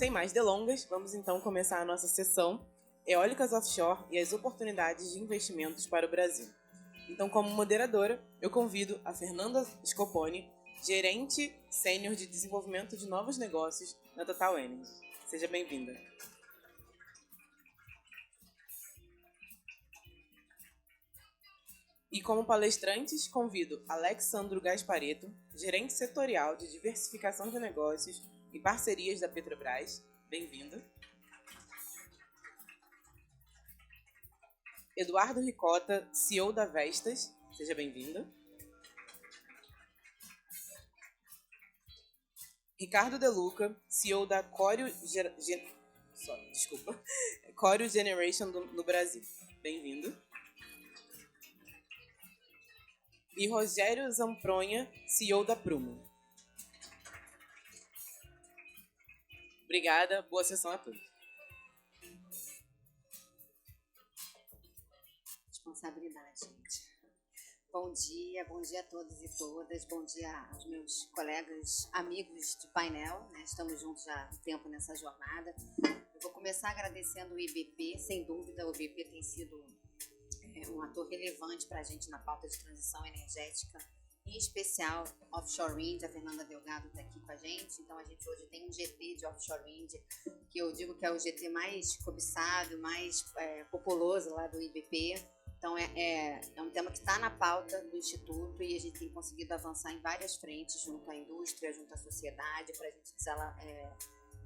Sem mais delongas, vamos então começar a nossa sessão Eólicas Offshore e as oportunidades de investimentos para o Brasil. Então, como moderadora, eu convido a Fernanda Scoponi, gerente sênior de desenvolvimento de novos negócios na Total Energy. Seja bem-vinda. E como palestrantes, convido Alexandro Gasparetto, gerente setorial de diversificação de negócios e parcerias da Petrobras. Bem-vindo. Eduardo Ricota, CEO da Vestas. Seja bem-vindo. Ricardo De Luca, CEO da Coreo Generation no Brasil. Bem-vindo. E Rogério Zampronha, CEO da Prumo. Obrigada, boa sessão a todos. Responsabilidade, gente. Bom dia a todos e todas, bom dia aos meus colegas, amigos de painel, né? Estamos juntos já há um tempo nessa jornada. Eu vou começar agradecendo o IBP, sem dúvida, o IBP tem sido um ator relevante para a gente na pauta de transição energética, em especial Offshore Wind. A Fernanda Delgado está aqui com a gente, então a gente hoje tem um GT de Offshore Wind, que eu digo que é o GT mais cobiçado, mais populoso lá do IBP. Então é um tema que está na pauta do Instituto e a gente tem conseguido avançar em várias frentes, junto à indústria, junto à sociedade, para a gente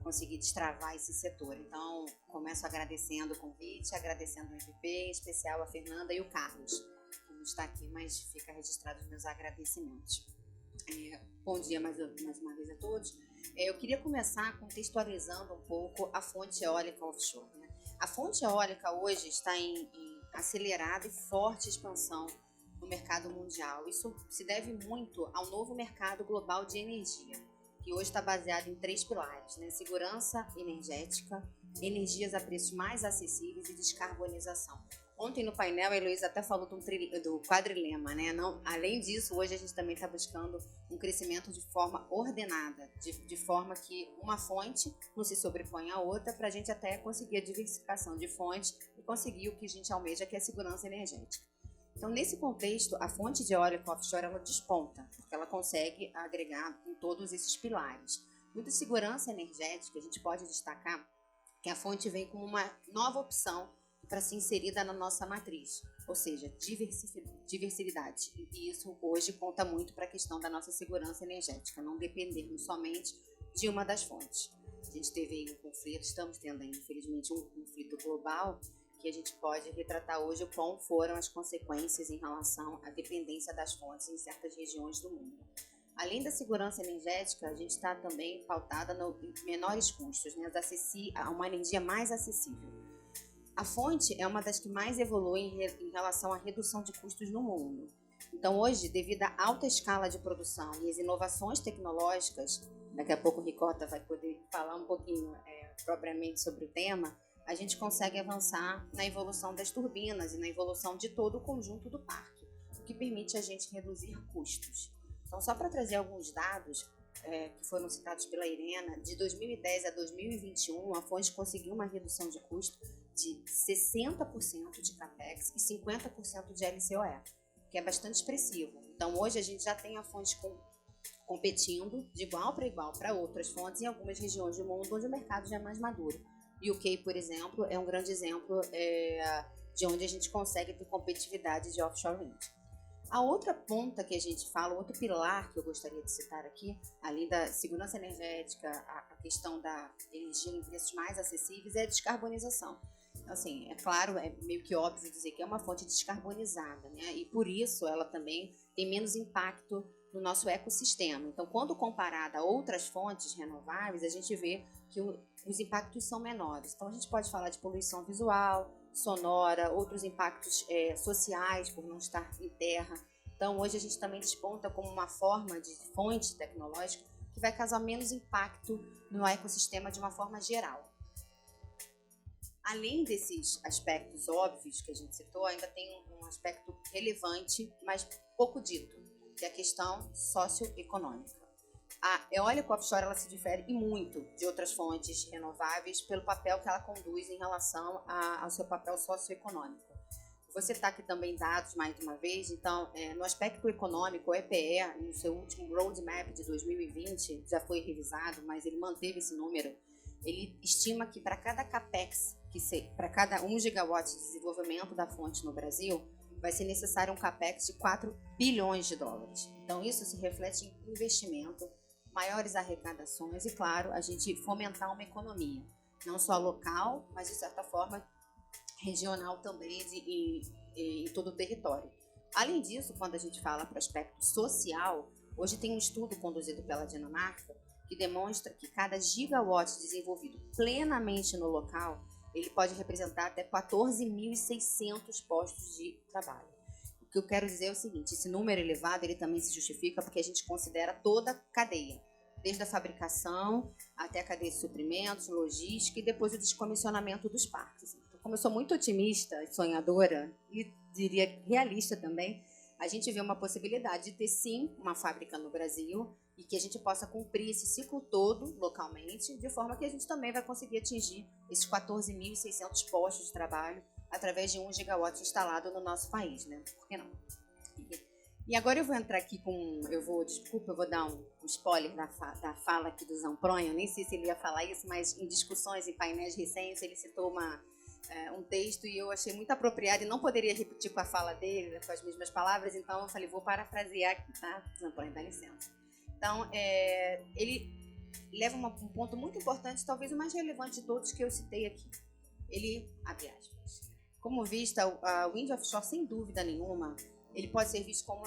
conseguir destravar esse setor. Então, começo agradecendo o convite, agradecendo o IBP, em especial a Fernanda e o Carlos, que não está aqui, mas fica registrado os meus agradecimentos. Bom dia mais uma vez a todos. Eu queria começar contextualizando um pouco a fonte eólica offshore, né? A fonte eólica hoje está em acelerada e forte expansão no mercado mundial. Isso se deve muito ao novo mercado global de energia, que hoje está baseado em 3 pilares, né? Segurança energética, energias a preços mais acessíveis e descarbonização. Ontem no painel a Heloísa até falou do quadrilema, né? Não, além disso, hoje a gente também está buscando um crescimento de forma ordenada, de forma que uma fonte não se sobreponha à outra, para a gente até conseguir a diversificação de fontes e conseguir o que a gente almeja, que é a segurança energética. Então, nesse contexto, a fonte de eólica offshore ela desponta, porque ela consegue agregar em todos esses pilares. Muita segurança energética, a gente pode destacar que a fonte vem como uma nova opção para ser inserida na nossa matriz, ou seja, diversidade. E isso hoje conta muito para a questão da nossa segurança energética, não dependermos somente de uma das fontes. A gente teve aí um conflito, estamos tendo aí, infelizmente, um conflito global, que a gente pode retratar hoje o quão foram as consequências em relação à dependência das fontes em certas regiões do mundo. Além da segurança energética, a gente está também pautada em menores custos, né, a uma energia mais acessível. A fonte é uma das que mais evolui em relação à redução de custos no mundo. Então, hoje, devido à alta escala de produção e às inovações tecnológicas, daqui a pouco o Ricota vai poder falar um pouquinho propriamente sobre o tema, a gente consegue avançar na evolução das turbinas e na evolução de todo o conjunto do parque, o que permite a gente reduzir custos. Então, só para trazer alguns dados que foram citados pela Irena, de 2010 a 2021, a fonte conseguiu uma redução de custo de 60% de CAPEX e 50% de LCOE, que é bastante expressivo. Então, hoje a gente já tem a fonte competindo de igual para outras fontes em algumas regiões do mundo onde o mercado já é mais maduro. O UK, por exemplo, é um grande exemplo de onde a gente consegue ter competitividade de offshore wind. A outra ponta que a gente fala, outro pilar que eu gostaria de citar aqui, além da segurança energética, a questão da energia em preços mais acessíveis, é a descarbonização. Então, assim, é claro, é meio que óbvio dizer que é uma fonte descarbonizada, né? E por isso ela também tem menos impacto no nosso ecossistema. Então, quando comparada a outras fontes renováveis, a gente vê que os impactos são menores. Então, a gente pode falar de poluição visual, sonora, outros impactos sociais por não estar em terra. Então, hoje a gente também desponta como uma forma de fonte tecnológica que vai causar menos impacto no ecossistema de uma forma geral. Além desses aspectos óbvios que a gente citou, ainda tem um aspecto relevante, mas pouco dito, que é a questão socioeconômica. A eólica offshore ela se difere e muito de outras fontes renováveis pelo papel que ela conduz em relação ao seu papel socioeconômico. Vou citar aqui também dados, mais uma vez. Então, no aspecto econômico, o EPE, no seu último roadmap de 2020, já foi revisado, mas ele manteve esse número. Ele estima que para cada capex, para cada 1 gigawatt de desenvolvimento da fonte no Brasil, vai ser necessário um capex de 4 bilhões de dólares. Então, isso se reflete em investimento, maiores arrecadações e, claro, a gente fomentar uma economia, não só local, mas, de certa forma, regional também em todo o território. Além disso, quando a gente fala para o aspecto social, hoje tem um estudo conduzido pela Dinamarca que demonstra que cada gigawatt desenvolvido plenamente no local, ele pode representar até 14.600 postos de trabalho. O que eu quero dizer é o seguinte, esse número elevado ele também se justifica porque a gente considera toda a cadeia, desde a fabricação até a cadeia de suprimentos, logística e depois o descomissionamento dos parques. Então, como eu sou muito otimista e sonhadora, e diria realista também, a gente vê uma possibilidade de ter sim uma fábrica no Brasil e que a gente possa cumprir esse ciclo todo localmente, de forma que a gente também vai conseguir atingir esses 14.600 postos de trabalho através de 1 gigawatt instalado no nosso país, né? Por que não? E agora eu vou entrar aqui eu vou dar um spoiler da fala aqui do Zampronha, nem sei se ele ia falar isso, mas em discussões, em painéis recentes, ele citou um texto e eu achei muito apropriado e não poderia repetir com a fala dele, com as mesmas palavras, então eu falei, vou parafrasear aqui, tá? Zampronha, dá licença. Então, ele leva um ponto muito importante, talvez o mais relevante de todos que eu citei aqui. Ele, abre aspas, como vista, a wind offshore, sem dúvida nenhuma, ele pode ser visto como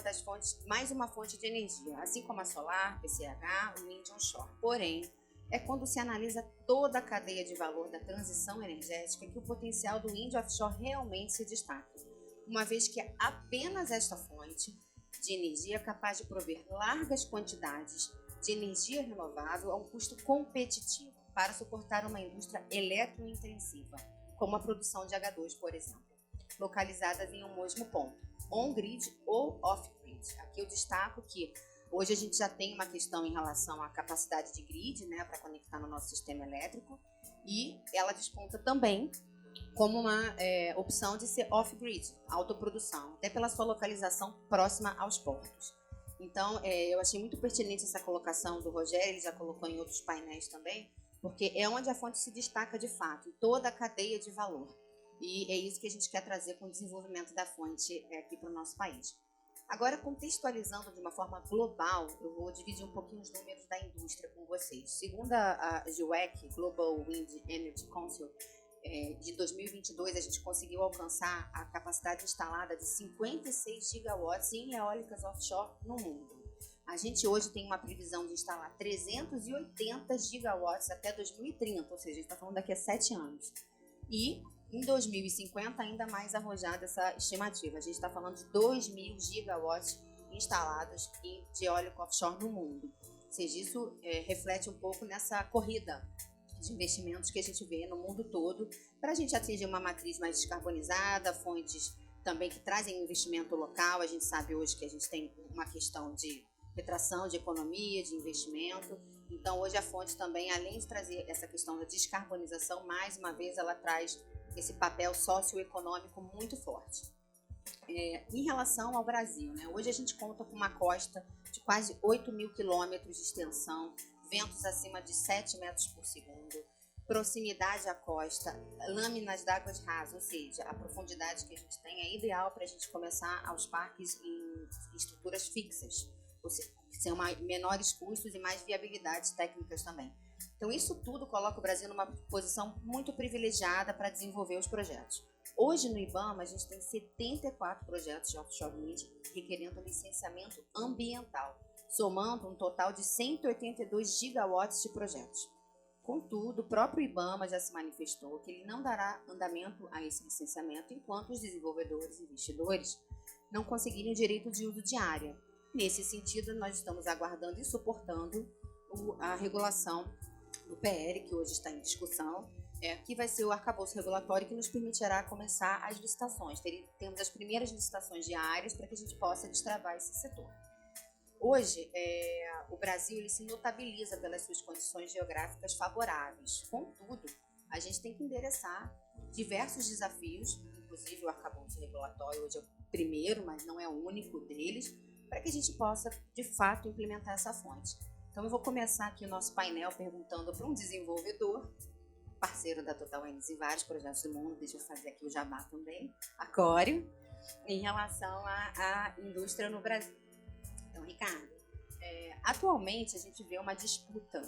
mais uma fonte de energia, assim como a solar, PCH, o wind onshore. Porém, é quando se analisa toda a cadeia de valor da transição energética que o potencial do wind offshore realmente se destaca, uma vez que apenas esta fonte de energia é capaz de prover largas quantidades de energia renovável a um custo competitivo para suportar uma indústria eletrointensiva, como a produção de H2, por exemplo, localizadas em um mesmo ponto, on-grid ou off-grid. Aqui eu destaco que hoje a gente já tem uma questão em relação à capacidade de grid, né, para conectar no nosso sistema elétrico, e ela desponta também como uma opção de ser off-grid, autoprodução, até pela sua localização próxima aos portos. Então, eu achei muito pertinente essa colocação do Rogério, ele já colocou em outros painéis também, porque é onde a fonte se destaca de fato, em toda a cadeia de valor. E é isso que a gente quer trazer com o desenvolvimento da fonte aqui para o nosso país. Agora, contextualizando de uma forma global, eu vou dividir um pouquinho os números da indústria com vocês. Segundo a GWEC, Global Wind Energy Council, de 2022, a gente conseguiu alcançar a capacidade instalada de 56 gigawatts em eólicas offshore no mundo. A gente hoje tem uma previsão de instalar 380 gigawatts até 2030, ou seja, a gente está falando daqui a 7 anos. E em 2050, ainda mais arrojada essa estimativa. A gente está falando de 2.000 gigawatts instalados de eólica offshore no mundo. Ou seja, isso reflete um pouco nessa corrida de investimentos que a gente vê no mundo todo para a gente atingir uma matriz mais descarbonizada, fontes também que trazem investimento local. A gente sabe hoje que a gente tem uma questão de retração de economia, de investimento. Então, hoje a fonte também, além de trazer essa questão da descarbonização, mais uma vez ela traz esse papel socioeconômico muito forte. Em relação ao Brasil, né? Hoje a gente conta com uma costa de quase 8.000 quilômetros de extensão, ventos acima de 7 metros por segundo, proximidade à costa, lâminas d'água rasas, ou seja, a profundidade que a gente tem é ideal para a gente começar aos parques em estruturas fixas, ou seja, que são menores custos e mais viabilidades técnicas também. Então, isso tudo coloca o Brasil numa posição muito privilegiada para desenvolver os projetos. Hoje, no IBAMA, a gente tem 74 projetos de offshore wind requerendo licenciamento ambiental, somando um total de 182 gigawatts de projetos. Contudo, o próprio IBAMA já se manifestou que ele não dará andamento a esse licenciamento enquanto os desenvolvedores e investidores não conseguirem o direito de uso de área. Nesse sentido, nós estamos aguardando e suportando a regulação do PL, que hoje está em discussão, que vai ser o arcabouço regulatório que nos permitirá começar as licitações. Temos as primeiras licitações de áreas para que a gente possa destravar esse setor. Hoje, o Brasil ele se notabiliza pelas suas condições geográficas favoráveis. Contudo, a gente tem que endereçar diversos desafios, inclusive o arcabouço regulatório hoje é o primeiro, mas não é o único deles, para que a gente possa, de fato, implementar essa fonte. Então, eu vou começar aqui o nosso painel perguntando para um desenvolvedor, parceiro da Total Energies em vários projetos do mundo, deixa eu fazer aqui o jabá também, a Cório, em relação à indústria no Brasil. Então, Ricardo, atualmente a gente vê uma disputa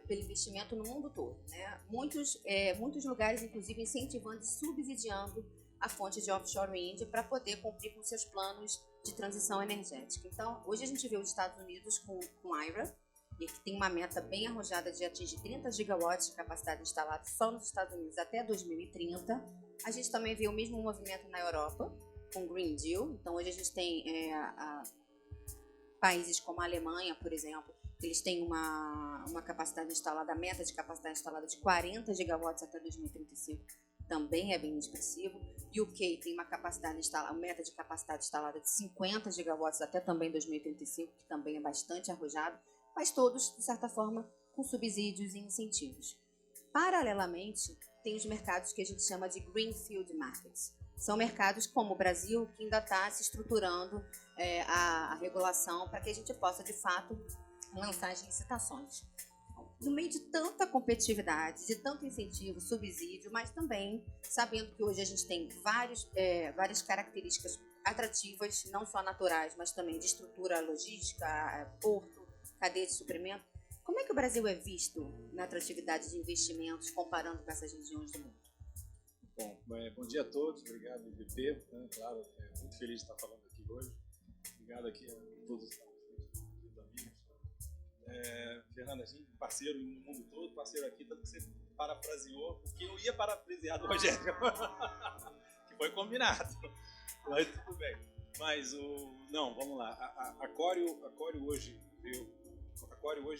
pelo investimento no mundo todo, né? Muitos lugares, inclusive, incentivando e subsidiando a fonte de offshore wind para poder cumprir com seus planos de transição energética. Então, hoje a gente vê os Estados Unidos com IRA, que tem uma meta bem arrojada de atingir 30 gigawatts de capacidade instalada só nos Estados Unidos até 2030. A gente também vê o mesmo movimento na Europa, com o Green Deal. Então, hoje a gente tem países como a Alemanha, por exemplo, eles têm uma capacidade instalada, a meta de capacidade instalada de 40 gigawatts até 2035, também é bem expressivo. O UK tem uma meta de capacidade instalada de 50 gigawatts até também 2035, que também é bastante arrojado, mas todos, de certa forma, com subsídios e incentivos. Paralelamente, tem os mercados que a gente chama de Greenfield Markets. São mercados como o Brasil, que ainda está se estruturando a regulação para que a gente possa, de fato, lançar as licitações. No meio de tanta competitividade, de tanto incentivo, subsídio, mas também sabendo que hoje a gente tem várias características atrativas, não só naturais, mas também de estrutura logística, porto, cadeia de suprimento. Como é que o Brasil é visto na atratividade de investimentos comparando com essas regiões do mundo? Bom dia a todos, obrigado, IVP. Claro, muito feliz de estar falando aqui hoje. Obrigado aqui a todos os amigos. Fernanda, a gente parceiro no mundo todo, parceiro aqui, tanto que você parafraseou, porque eu ia parafrasear do Rogério, que foi combinado, mas tudo bem. Mas não, vamos lá, a Cório hoje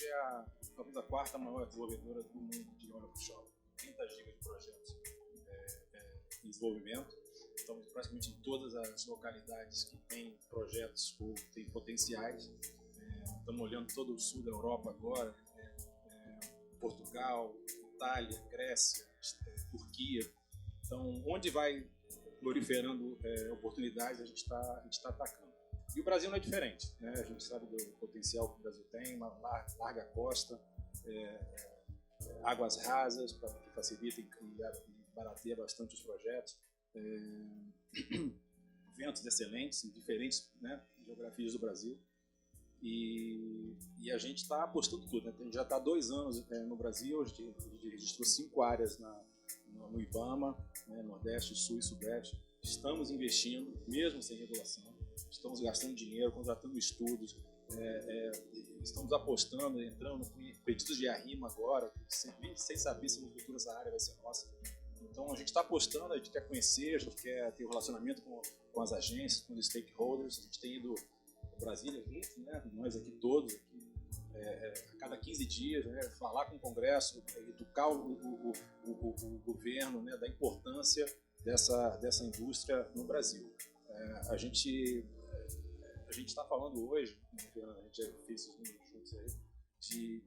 é talvez a quarta maior desenvolvedora do mundo de óleo offshore, 30 gigas de projetos em desenvolvimento. Estamos praticamente em todas as localidades que têm projetos ou têm potenciais. Estamos olhando todo o sul da Europa agora, Portugal, Itália, Grécia, Turquia. Então, onde vai proliferando oportunidades, a gente está atacando. E o Brasil não é diferente, né? A gente sabe do potencial que o Brasil tem, uma larga costa, águas rasas, que facilitam e barateia bastante os projetos, ventos excelentes em diferentes, né, geografias do Brasil. E a gente está apostando tudo, né? A gente já está há 2 anos no Brasil, a gente registrou 5 áreas no IBAMA, né, Nordeste, Sul e Sudeste. Estamos investindo, mesmo sem regulação, estamos gastando dinheiro, contratando estudos, estamos apostando, entrando com pedidos de arrimo agora, sem saber se no futuro essa área vai ser nossa. Então a gente está apostando, a gente quer conhecer, a gente quer ter um relacionamento com as agências, com os stakeholders. A gente tem ido para Brasília juntos, né? Nós aqui todos, a cada 15 dias, né? Falar com o Congresso, educar o governo, né? Da importância dessa indústria no Brasil. A gente está falando hoje, a gente já fez esses números juntos aí,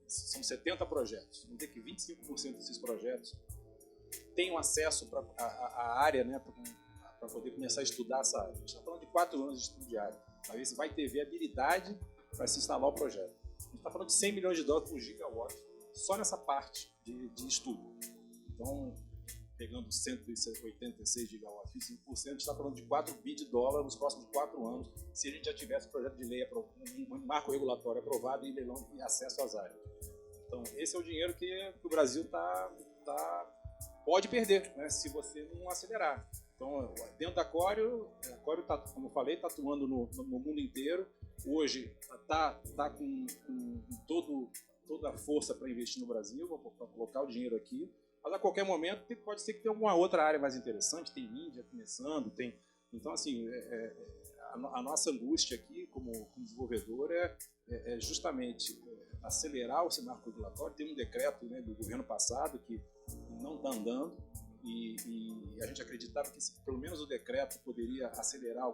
são 70 projetos. Vamos dizer que 25% desses projetos tenham acesso à área, né, para poder começar a estudar essa área. A gente está falando de 4 anos de estudo de área, para ver se vai ter viabilidade para se instalar o projeto. A gente está falando de $100 milhões por gigawatt, só nessa parte de estudo. Então, pegando 186 gigawatts, 25%, a gente está falando de $4 bilhões nos próximos 4 anos, se a gente já tivesse projeto de lei, um marco regulatório aprovado e leilão e acesso às áreas. Então, esse é o dinheiro que o Brasil pode perder, né, se você não acelerar. Então, dentro da Cório, tá, como eu falei, está atuando no mundo inteiro. Hoje está com toda a força para investir no Brasil, para colocar o dinheiro aqui. Mas a qualquer momento pode ser que tenha alguma outra área mais interessante. Tem Índia começando, tem. Então, assim, a nossa angústia aqui como desenvolvedor é justamente acelerar esse marco regulatório. Tem um decreto, né, do governo passado que não está andando e a gente acreditava que pelo menos o decreto poderia acelerar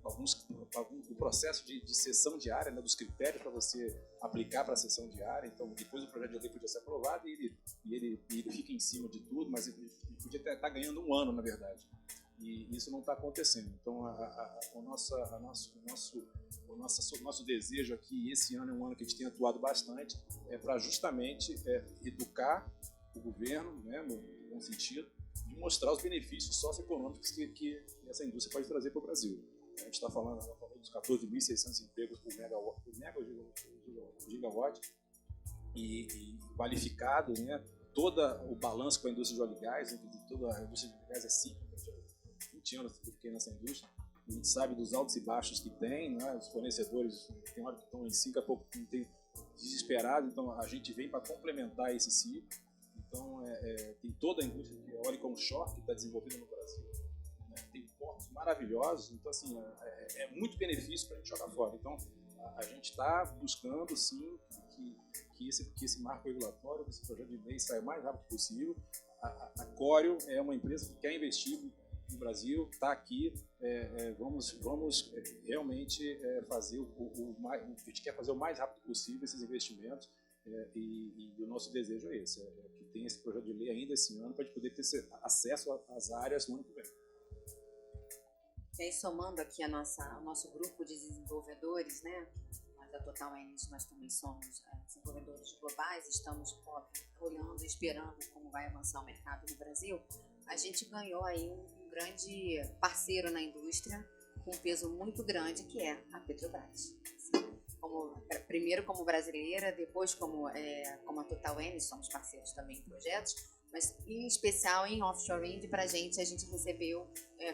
o processo de cessão de área, né, dos critérios para você aplicar para a cessão de área. Então, depois o projeto de lei podia ser aprovado e ele fica em cima de tudo, mas ele podia estar ganhando um ano, na verdade. E isso não está acontecendo. Então, o nosso desejo aqui, esse ano é um ano que a gente tem atuado bastante, é para justamente educar o governo, né, no bom sentido, de mostrar os benefícios socioeconômicos que essa indústria pode trazer para o Brasil. A gente está falando dos 14.600 empregos por gigawatt e qualificado, né, todo o balanço com a indústria de óleo e gás, né, toda a indústria de gás é cíclica, 20 anos que eu fiquei nessa indústria, a gente sabe dos altos e baixos que tem, né, os fornecedores tem hora que estão em 5 a pouco, tem desesperado, então a gente vem para complementar esse ciclo. Então tem toda a indústria eólica onshore que está desenvolvida no Brasil, né, tem portos maravilhosos, então assim, é muito benefício para a gente jogar fora. Então a gente está buscando sim que esse marco regulatório, que esse projeto de lei saia o mais rápido possível. A Coreo é uma empresa que quer investir no Brasil, está aqui, vamos realmente fazer a gente quer fazer o mais rápido possível esses investimentos, e o nosso desejo é esse, que tenha esse projeto de lei ainda esse ano para a gente poder ter acesso às áreas no ano que vem. E aí, somando aqui o nosso grupo de desenvolvedores, né? Nós da Total Energy, nós também somos desenvolvedores globais, estamos olhando e esperando como vai avançar o mercado no Brasil. A gente ganhou aí um grande parceiro na indústria, com um peso muito grande, que é a Petrobras. Primeiro como brasileira, depois como a Total Energy, somos parceiros também em projetos, mas em especial em offshore wind, a gente recebeu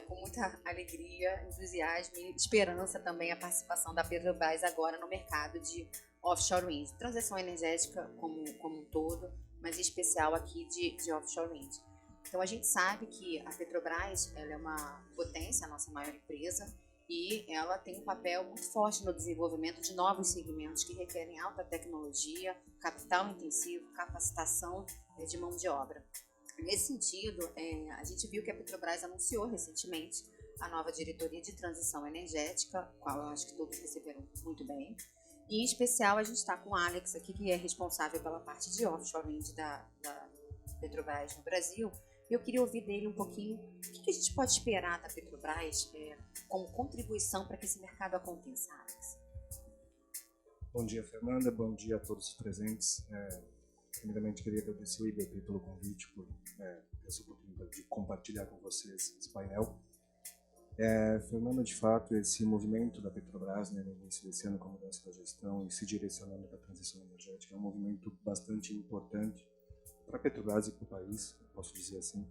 com muita alegria, entusiasmo e esperança também a participação da Petrobras agora no mercado de offshore wind, transição energética como um todo, mas em especial aqui de offshore wind. Então a gente sabe que a Petrobras ela é uma potência, a nossa maior empresa, e ela tem um papel muito forte no desenvolvimento de novos segmentos que requerem alta tecnologia, capital intensivo, capacitação de mão de obra. Nesse sentido, a gente viu que a Petrobras anunciou recentemente a nova diretoria de transição energética, qual eu acho que todos receberam muito bem. E, em especial, a gente está com o Alex aqui, que é responsável pela parte de offshore wind da Petrobras no Brasil. Eu queria ouvir dele um pouquinho o que a gente pode esperar da Petrobras como contribuição para que esse mercado aconteça, Alex. Bom dia, Fernanda. Bom dia a todos os presentes. Primeiramente, queria agradecer ao IBP pelo convite, por essa oportunidade de compartilhar com vocês esse painel. Fernanda, de fato, esse movimento da Petrobras, né, no início desse ano, com a mudança da gestão e se direcionando para a transição energética, é um movimento bastante importante para a Petrobras e para o país, posso dizer assim.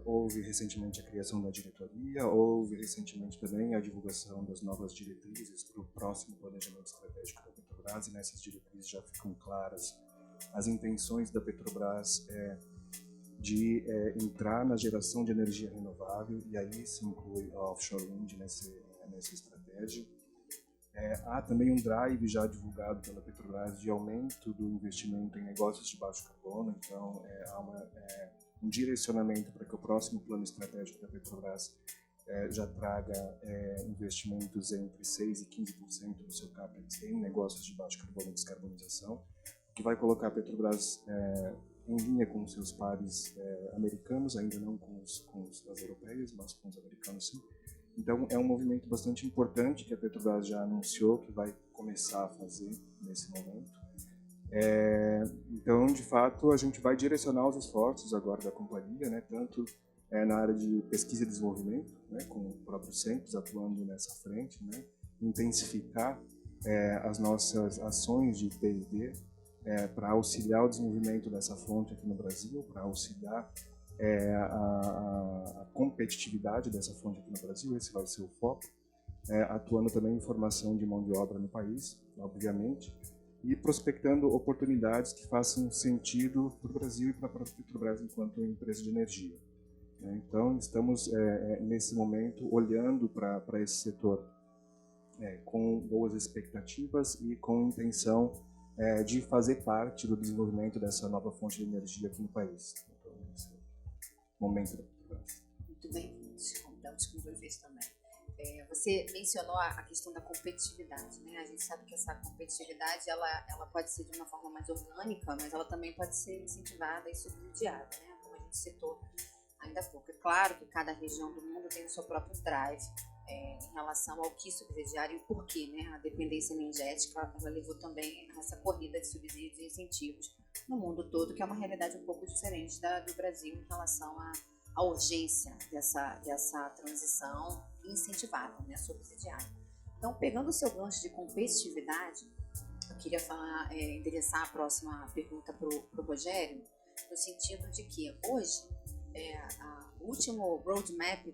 Houve recentemente a criação da diretoria, houve recentemente também a divulgação das novas diretrizes para o próximo planejamento estratégico da Petrobras, e nessas diretrizes já ficam claras as intenções da Petrobras de entrar na geração de energia renovável, e aí se inclui a offshore wind nessa estratégia. Há também um drive já divulgado pela Petrobras de aumento do investimento em negócios de baixo carbono, então há um direcionamento para que o próximo plano estratégico da Petrobras já traga investimentos entre 6% e 15% do seu CAPEX em negócios de baixo carbono e descarbonização, que vai colocar a Petrobras em linha com os seus pares americanos, ainda não com as europeias, mas com os americanos sim. Então, é um movimento bastante importante que a Petrobras já anunciou que vai começar a fazer nesse momento. Então, de fato, a gente vai direcionar os esforços agora da companhia, né, tanto na área de pesquisa e desenvolvimento, né, com o próprio Centros atuando nessa frente, né, intensificar as nossas ações de P&D para auxiliar o desenvolvimento dessa fonte aqui no Brasil, para auxiliar a competitividade dessa fonte aqui no Brasil, esse vai ser o foco, atuando também em formação de mão de obra no país, obviamente, e prospectando oportunidades que façam sentido para o Brasil e para a própria Petrobras enquanto empresa de energia. Então, estamos nesse momento olhando para esse setor com boas expectativas e com intenção de fazer parte do desenvolvimento dessa nova fonte de energia aqui no país. Então, esse é o momento da Petrobras. Muito bem, contamos com vocês também. Você mencionou a questão da competitividade, né? A gente sabe que essa competitividade ela pode ser de uma forma mais orgânica, mas ela também pode ser incentivada e subsidiada, né? Como a gente citou ainda há pouco. É claro que cada região do mundo tem o seu próprio drive em relação ao que subsidiar e o porquê, né? A dependência energética ela levou também a essa corrida de subsídios e incentivos no mundo todo, que é uma realidade um pouco diferente do Brasil em relação à urgência dessa transição incentivada, né? Subsidiada. Então, pegando o seu gancho de competitividade, eu queria endereçar a próxima pergunta para o Rogério, no sentido de que hoje o último roadmap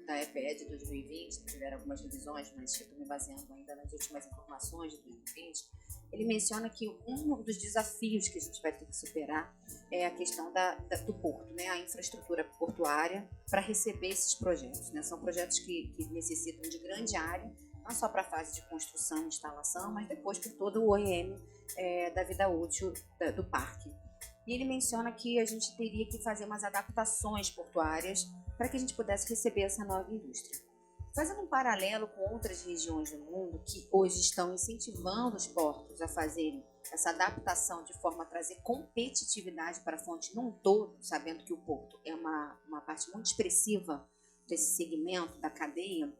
da EPE de 2020, tiveram algumas revisões, mas eu estou me baseando ainda nas últimas informações de 2020, ele menciona que um dos desafios que a gente vai ter que superar é a questão do porto, né? A infraestrutura portuária para receber esses projetos, né? São projetos que necessitam de grande área, não só para a fase de construção e instalação, mas depois por todo o OEM da vida útil do parque. E ele menciona que a gente teria que fazer umas adaptações portuárias para que a gente pudesse receber essa nova indústria. Fazendo um paralelo com outras regiões do mundo que hoje estão incentivando os portos a fazerem essa adaptação de forma a trazer competitividade para a fonte num todo, sabendo que o porto é uma parte muito expressiva desse segmento da cadeia,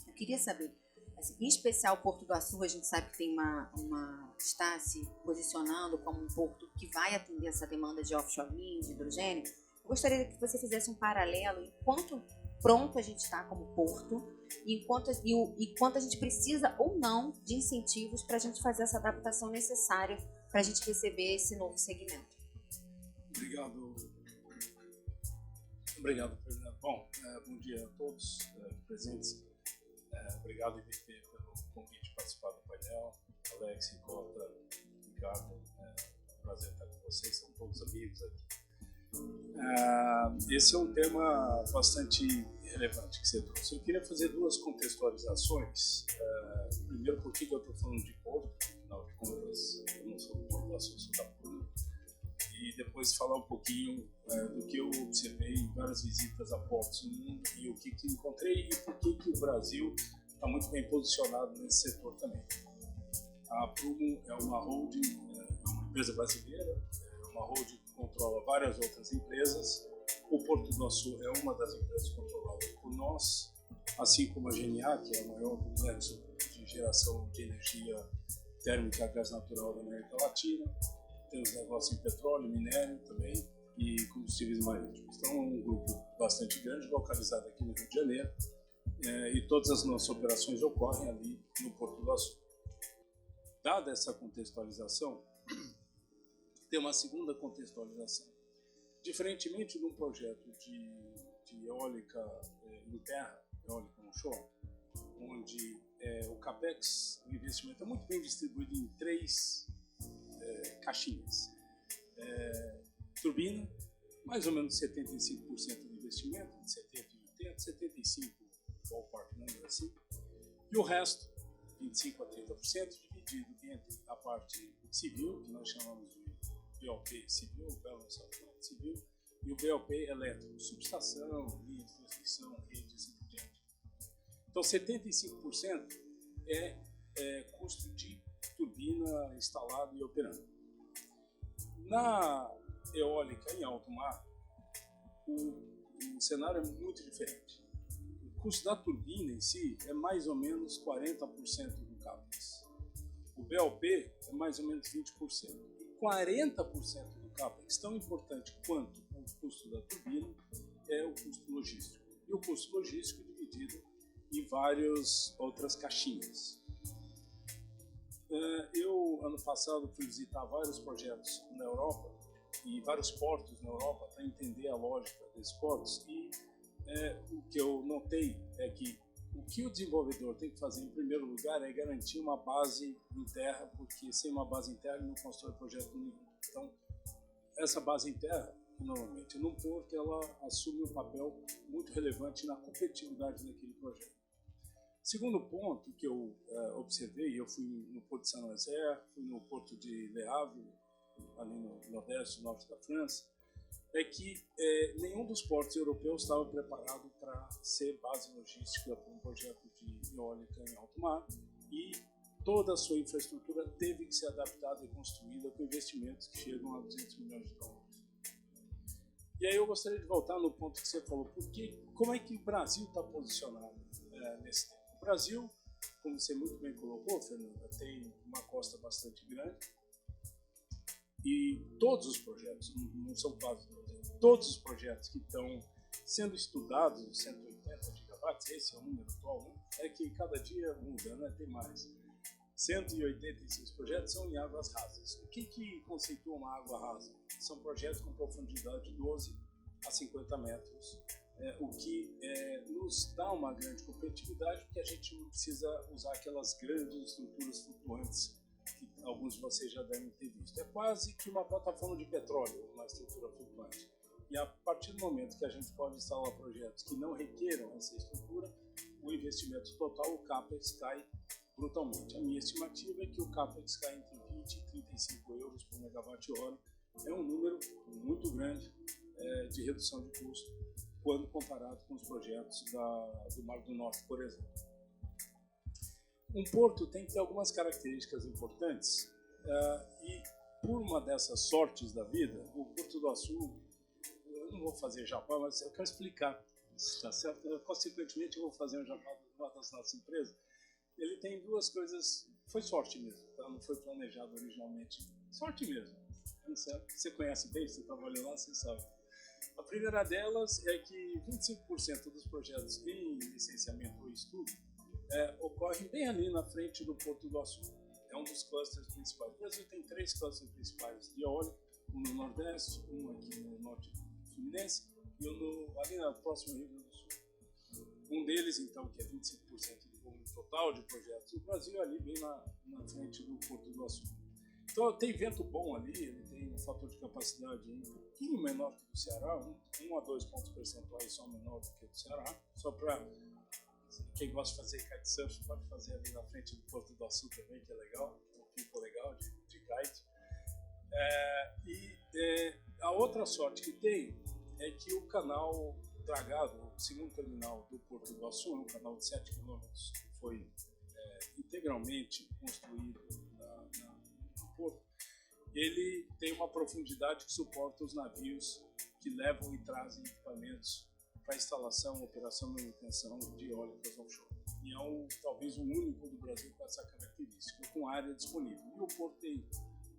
eu queria saber, assim, em especial o Porto do Açu, a gente sabe que tem está se posicionando como um porto que vai atender essa demanda de offshore wind, de hidrogênio. Eu gostaria que você fizesse um paralelo em quanto pronto a gente está como porto e quanto a gente precisa ou não de incentivos para a gente fazer essa adaptação necessária para a gente receber esse novo segmento. Obrigado, Fernando. Bom dia a todos presentes. Obrigado, IBP, pelo convite de participar do painel. Alex, Ricota, Ricardo, prazer estar com vocês, são todos amigos aqui. Esse é um tema bastante relevante que você trouxe. Eu queria fazer duas contextualizações. Primeiro, por que eu estou falando de porto, afinal de contas, eu não sou do Porto do Açu, sou da Puna. E depois falar um pouquinho do que eu observei em várias visitas a portos no mundo e o que encontrei e por que o Brasil está muito bem posicionado nesse setor também. A Prumo é uma holding, é uma empresa brasileira, é uma holding que controla várias outras empresas. O Porto do Açu é uma das empresas controladas por nós, assim como a GNA, que é o maior complexo de geração de energia térmica a gás natural da América Latina. Temos negócio em petróleo, minério também e combustíveis marítimos. Então é um grupo bastante grande, localizado aqui no Rio de Janeiro, e todas as nossas operações ocorrem ali no Porto do Açu. Dada essa contextualização, tem uma segunda contextualização. Diferentemente de um projeto de eólica em terra, eólica onshore, onde o CAPEX, o investimento, é muito bem distribuído em três caixinhas. Turbina, mais ou menos 75% do investimento, 70 e 80, 75% ballpark number assim, e o resto, 25 a 30%, dividido entre a parte civil, que nós chamamos de BOP civil, Balance of Plant civil, e o BOP elétrico, subestação, linha de transmissão, rede, assim por diante. Então, 75% é custo de turbina instalado e operando. Na eólica em alto mar, o cenário é muito diferente. O custo da turbina em si é mais ou menos 40% do CAPEX. O BOP é mais ou menos 20%. E 40% do CAPEX, tão importante quanto o custo da turbina, é o custo logístico. E o custo logístico é dividido em várias outras caixinhas. Eu, ano passado, fui visitar vários projetos na Europa e vários portos na Europa para entender a lógica desses portos. E o que eu notei é que o que o desenvolvedor tem que fazer, em primeiro lugar, é garantir uma base em terra, porque sem uma base em terra ele não constrói projeto nenhum. Então, essa base em terra, normalmente, num porto, ela assume um papel muito relevante na competitividade daquele projeto. Segundo ponto que eu observei, eu fui no Porto de Saint-Nazaire, fui no Porto de Le Havre, ali no nordeste, norte da França, é que nenhum dos portos europeus estava preparado para ser base logística para um projeto de eólica em alto mar, e toda a sua infraestrutura teve que ser adaptada e construída com investimentos que chegam a 200 milhões de dólares. E aí eu gostaria de voltar no ponto que você falou, como é que o Brasil está posicionado nesse tempo? O Brasil, como você muito bem colocou, Fernanda, tem uma costa bastante grande, e todos os projetos, não são quase todos os projetos que estão sendo estudados, 180 gigawatts, esse é o número atual, né? É que cada dia muda, né? Tem mais. 186 projetos são em águas rasas. O que conceitua uma água rasa? São projetos com profundidade de 12 a 50 metros, o que nos dá uma grande competitividade, porque a gente não precisa usar aquelas grandes estruturas flutuantes que alguns de vocês já devem ter visto. É quase que uma plataforma de petróleo, uma estrutura flutuante. E a partir do momento que a gente pode instalar projetos que não requeram essa estrutura, o investimento total, o CAPEX, cai brutalmente. A minha estimativa é que o CAPEX cai entre 20 e 35 euros por megawatt-hora. É um número muito grande de redução de custo quando comparado com os projetos do Mar do Norte, por exemplo. Um porto tem que ter algumas características importantes e, por uma dessas sortes da vida, o Porto do Açu, eu não vou fazer jabá, mas eu quero explicar, tá certo? Consequentemente, eu vou fazer um jabá de uma das nossas empresas. Ele tem duas coisas, foi sorte mesmo, tá? Não foi planejado originalmente, sorte mesmo. Você conhece bem, você trabalhou lá, você sabe. A primeira delas é que 25% dos projetos em licenciamento ou estudo ocorrem bem ali na frente do Porto do Açu. É um dos clusters principais. O Brasil tem 3 clusters principais de eólica, um no Nordeste, um aqui no Norte Fluminense e um ali na próxima Rio Grande do Sul. Um deles, então, que é 25% do volume total de projetos do Brasil, ali bem na frente do Porto do Açu. Então, tem vento bom ali, ele tem um fator de capacidade um pouquinho menor que o do Ceará, 1 a 2 pontos percentuais só menor do que o do Ceará, só para quem gosta de fazer kitesurf pode fazer ali na frente do Porto do Açu também, que é legal, um pico legal de kite. A outra sorte que tem é que o canal dragado, o segundo terminal do Porto do Açu, é um canal de 7 km que foi integralmente construído no porto. Ele tem uma profundidade que suporta os navios que levam e trazem equipamentos para instalação, operação e manutenção de eólicas offshore. E é talvez o único do Brasil com essa característica, com área disponível. E o porto tem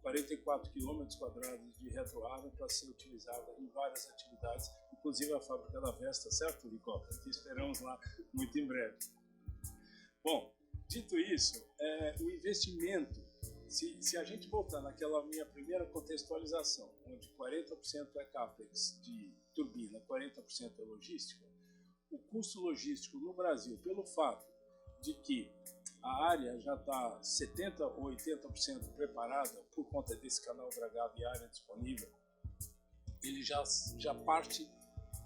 44 km² de retroárea para ser utilizada em várias atividades, inclusive a fábrica da Vestas, certo, Licota? Que esperamos lá muito em breve. Bom, dito isso, o investimento, se a gente voltar naquela minha primeira contextualização, onde 40% é CAPEX de turbina, 40% é logística, o custo logístico no Brasil, pelo fato de que a área já está 70% ou 80% preparada por conta desse canal dragado e área disponível, ele já parte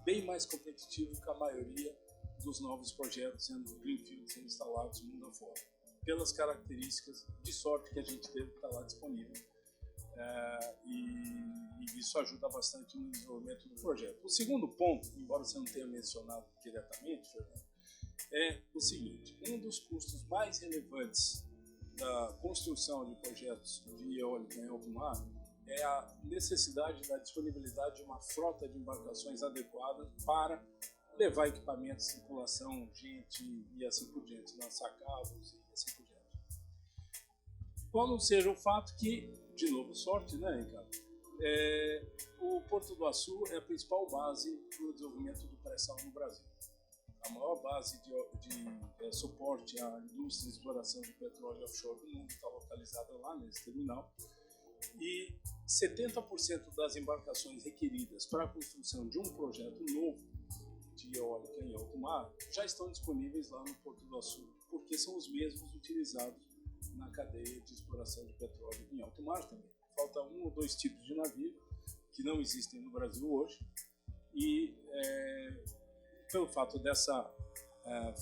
bem mais competitivo que a maioria dos novos projetos sendo greenfield, sendo instalados mundo afora, pelas características de sorte que a gente teve que estar lá disponível. E isso ajuda bastante no desenvolvimento do projeto. O segundo ponto, embora você não tenha mencionado diretamente, Fernando, é o seguinte: um dos custos mais relevantes da construção de projetos de eólica em alto mar é a necessidade da disponibilidade de uma frota de embarcações adequada para levar equipamentos, circulação, gente e assim por diante, lançar cabos e assim por diante. Qual não seja o fato que, de novo, sorte, né, Ricardo? O Porto do Açu é a principal base para o desenvolvimento do pré-sal no Brasil. A maior base de suporte à indústria de exploração de petróleo offshore do mundo está localizada lá nesse terminal. E 70% das embarcações requeridas para a construção de um projeto novo de eólica em alto mar já estão disponíveis lá no Porto do Açu, porque são os mesmos utilizados na cadeia de exploração de petróleo em alto mar também. Falta 1 ou 2 tipos de navio que não existem no Brasil hoje, e pelo fato dessa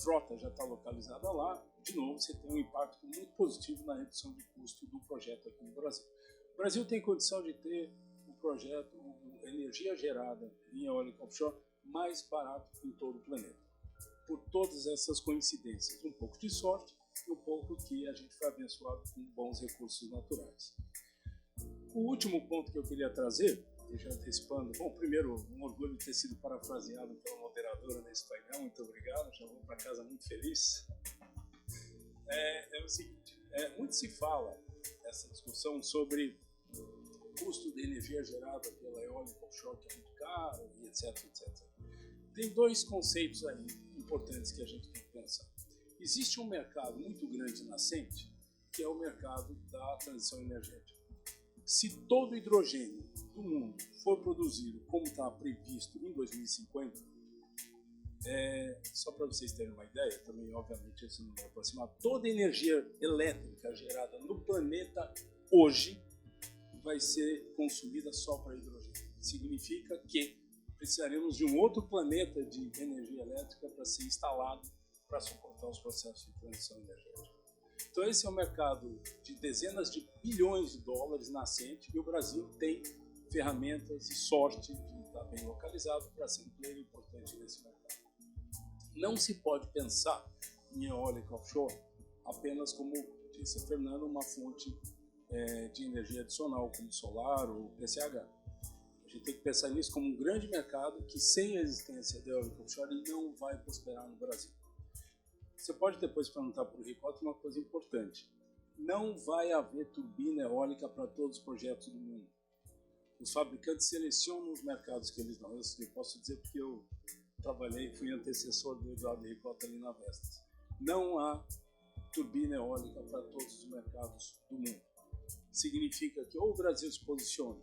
frota já estar localizada lá, de novo, você tem um impacto muito positivo na redução de custo do projeto aqui no Brasil. O Brasil tem condição de ter um projeto, energia gerada em eólica offshore mais barato em todo o planeta. Por todas essas coincidências, um pouco de sorte e um pouco que a gente foi abençoado com bons recursos naturais. O último ponto que eu queria trazer, já antecipando, bom, primeiro, um orgulho de ter sido parafraseado pela moderadora nesse painel, muito obrigado, já vou para casa muito feliz. É o seguinte, muito se fala essa discussão sobre o custo de energia gerada pela eólica offshore, que é muito caro, e etc, etc. Tem dois conceitos aí importantes que a gente tem que pensar. Existe um mercado muito grande nascente, que é o mercado da transição energética. Se todo o hidrogênio do mundo for produzido como está previsto em 2050, só para vocês terem uma ideia, também obviamente esse não vai aproximar, toda a energia elétrica gerada no planeta hoje vai ser consumida só para hidrogênio. Significa que precisaremos de um outro planeta de energia elétrica para ser instalado para suportar os processos de transição energética. Então esse é um mercado de dezenas de bilhões de dólares nascente, e o Brasil tem ferramentas e sorte de estar bem localizado para ser um player importante nesse mercado. Não se pode pensar em eólica offshore apenas, como disse a Fernanda, uma fonte de energia adicional, como solar ou PCH. A gente tem que pensar nisso como um grande mercado que, sem a existência da eólica offshore, ele não vai prosperar no Brasil. Você pode depois perguntar para o Ricota uma coisa importante. Não vai haver turbina eólica para todos os projetos do mundo. Os fabricantes selecionam os mercados que eles dão. Eu posso dizer porque eu trabalhei, fui antecessor do Eduardo Ricota ali na Vestas. Não há turbina eólica para todos os mercados do mundo. Significa que ou o Brasil se posiciona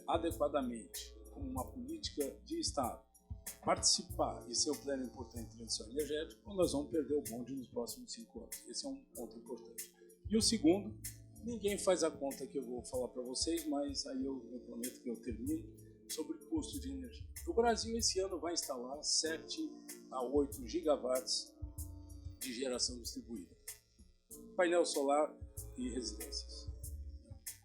adequadamente como uma política de Estado, participar e ser um player importante em transição energética, ou nós vamos perder o bonde nos próximos 5 anos. Esse é um ponto importante. E o segundo, ninguém faz a conta que eu vou falar para vocês, mas aí eu prometo que eu termino, sobre o custo de energia. O Brasil esse ano vai instalar 7 a 8 gigawatts de geração distribuída. Painel solar e residências.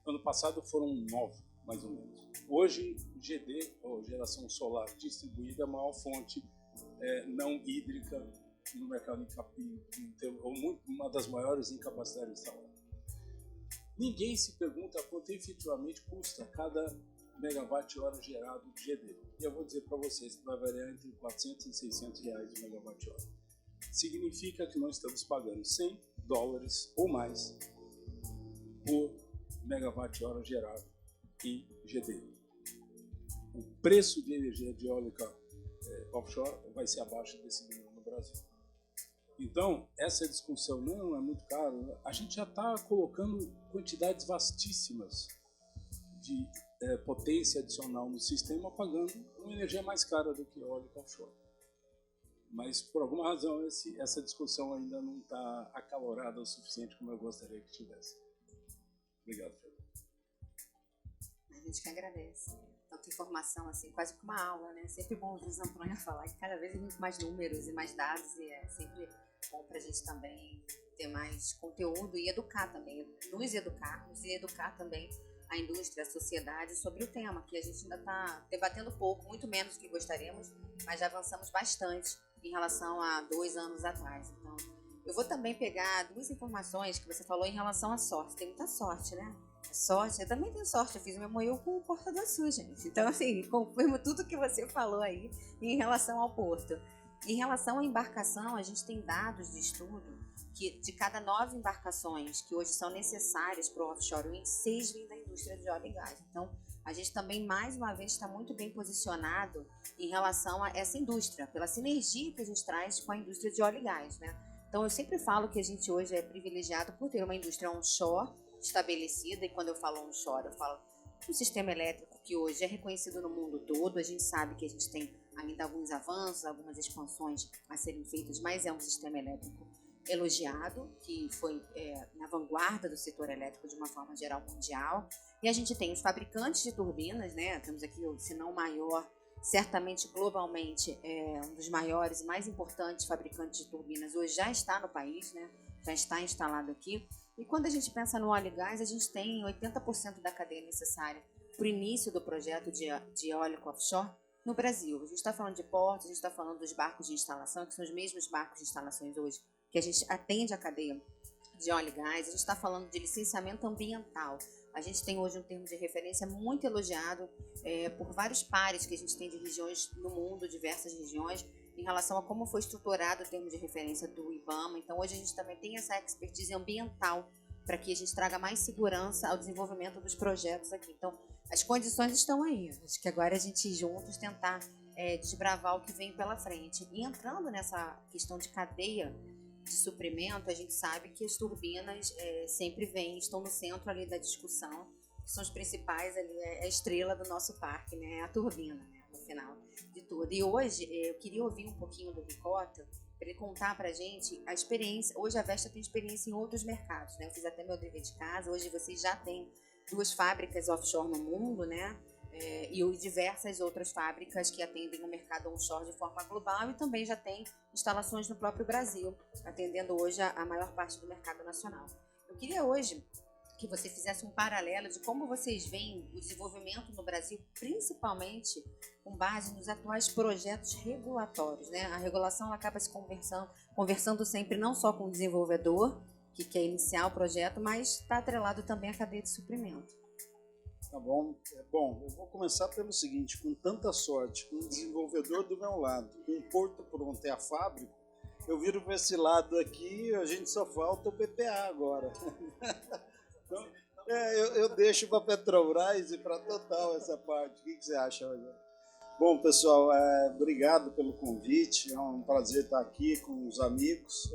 Ano passado foram 9, mais ou menos. Hoje, GD, ou geração solar distribuída, é a maior fonte não hídrica no mercado em capim, ou uma das maiores em capacidade instalada. Ninguém se pergunta quanto efetivamente custa cada megawatt-hora gerado de GD. E eu vou dizer para vocês que vai variar entre 400 e 600 reais de megawatt-hora. Significa que nós estamos pagando $100 ou mais por megawatt-hora gerado em GD. O preço de energia de eólica offshore vai ser abaixo desse número no Brasil. Então, essa discussão, não, é muito caro, a gente já está colocando quantidades vastíssimas de potência adicional no sistema, pagando uma energia mais cara do que eólica offshore. Mas, por alguma razão, essa discussão ainda não está acalorada o suficiente como eu gostaria que tivesse. Obrigado, Fernando. A gente que agradece. Tanta informação, assim, quase que uma aula, né? Sempre bom ouvir o Zampronha falar, que cada vez tem mais números e mais dados, e é sempre bom para a gente também ter mais conteúdo e educar também, nos educarmos e educar também a indústria, a sociedade sobre o tema, que a gente ainda está debatendo pouco, muito menos do que gostaríamos, mas já avançamos bastante em relação a 2 anos atrás. Então, eu vou também pegar 2 informações que você falou em relação à sorte. Tem muita sorte, né? Sorte, eu também tenho sorte, eu fiz o meu moio com o Porto do Sul, gente. Então, assim, confirmo tudo que você falou aí em relação ao porto. Em relação à embarcação, a gente tem dados de estudo que de cada 9 embarcações que hoje são necessárias para o offshore wind, 6 vêm da indústria de óleo e gás. Então, a gente também, mais uma vez, está muito bem posicionado em relação a essa indústria, pela sinergia que a gente traz com a indústria de óleo e gás, né? Então, eu sempre falo que a gente hoje é privilegiado por ter uma indústria onshore estabelecida, e quando eu falo onshore, eu falo um sistema elétrico que hoje é reconhecido no mundo todo. A gente sabe que a gente tem ainda alguns avanços, algumas expansões a serem feitas, mas é um sistema elétrico elogiado, que foi na vanguarda do setor elétrico de uma forma geral mundial. E a gente tem os fabricantes de turbinas, né? Temos aqui, se não o maior, certamente globalmente, um dos maiores e mais importantes fabricantes de turbinas hoje já está no país, né? Já está instalado aqui. E quando a gente pensa no óleo e gás, a gente tem 80% da cadeia necessária para o início do projeto de eólico offshore no Brasil. A gente está falando de portos, a gente está falando dos barcos de instalação, que são os mesmos barcos de instalações hoje que a gente atende a cadeia de óleo e gás. A gente está falando de licenciamento ambiental. A gente tem hoje um termo de referência muito elogiado por vários pares que a gente tem de regiões no mundo, diversas regiões, em relação a como foi estruturado o termo de referência do IBAMA. Então, hoje a gente também tem essa expertise ambiental para que a gente traga mais segurança ao desenvolvimento dos projetos aqui. Então, as condições estão aí. Acho que agora a gente juntos tentar desbravar o que vem pela frente. E entrando nessa questão de cadeia de suprimento, a gente sabe que as turbinas sempre estão no centro ali da discussão, que são os principais ali, a estrela do nosso parque, né? A turbina, né? No final de tudo. E hoje eu queria ouvir um pouquinho do Ricota, para ele contar para a gente a experiência. Hoje a Vestas tem experiência em outros mercados, né? Eu fiz até meu dever de casa. Hoje vocês já têm 2 fábricas offshore no mundo, né? E diversas outras fábricas que atendem o mercado onshore de forma global, e também já tem instalações no próprio Brasil, atendendo hoje a maior parte do mercado nacional. Eu queria hoje que você fizesse um paralelo de como vocês veem o desenvolvimento no Brasil, principalmente com base nos atuais projetos regulatórios, né? A regulação acaba se conversando sempre não só com o desenvolvedor, que quer iniciar o projeto, mas está atrelado também à cadeia de suprimento. Tá bom. Bom, eu vou começar pelo seguinte: com tanta sorte, com o desenvolvedor do meu lado, com o porto pronto e a fábrica, eu viro para esse lado aqui, a gente só falta o PPA agora. Então, eu deixo para a Petrobras e para a Total essa parte. O que você acha, Rogério? Bom, pessoal, obrigado pelo convite. É um prazer estar aqui com os amigos.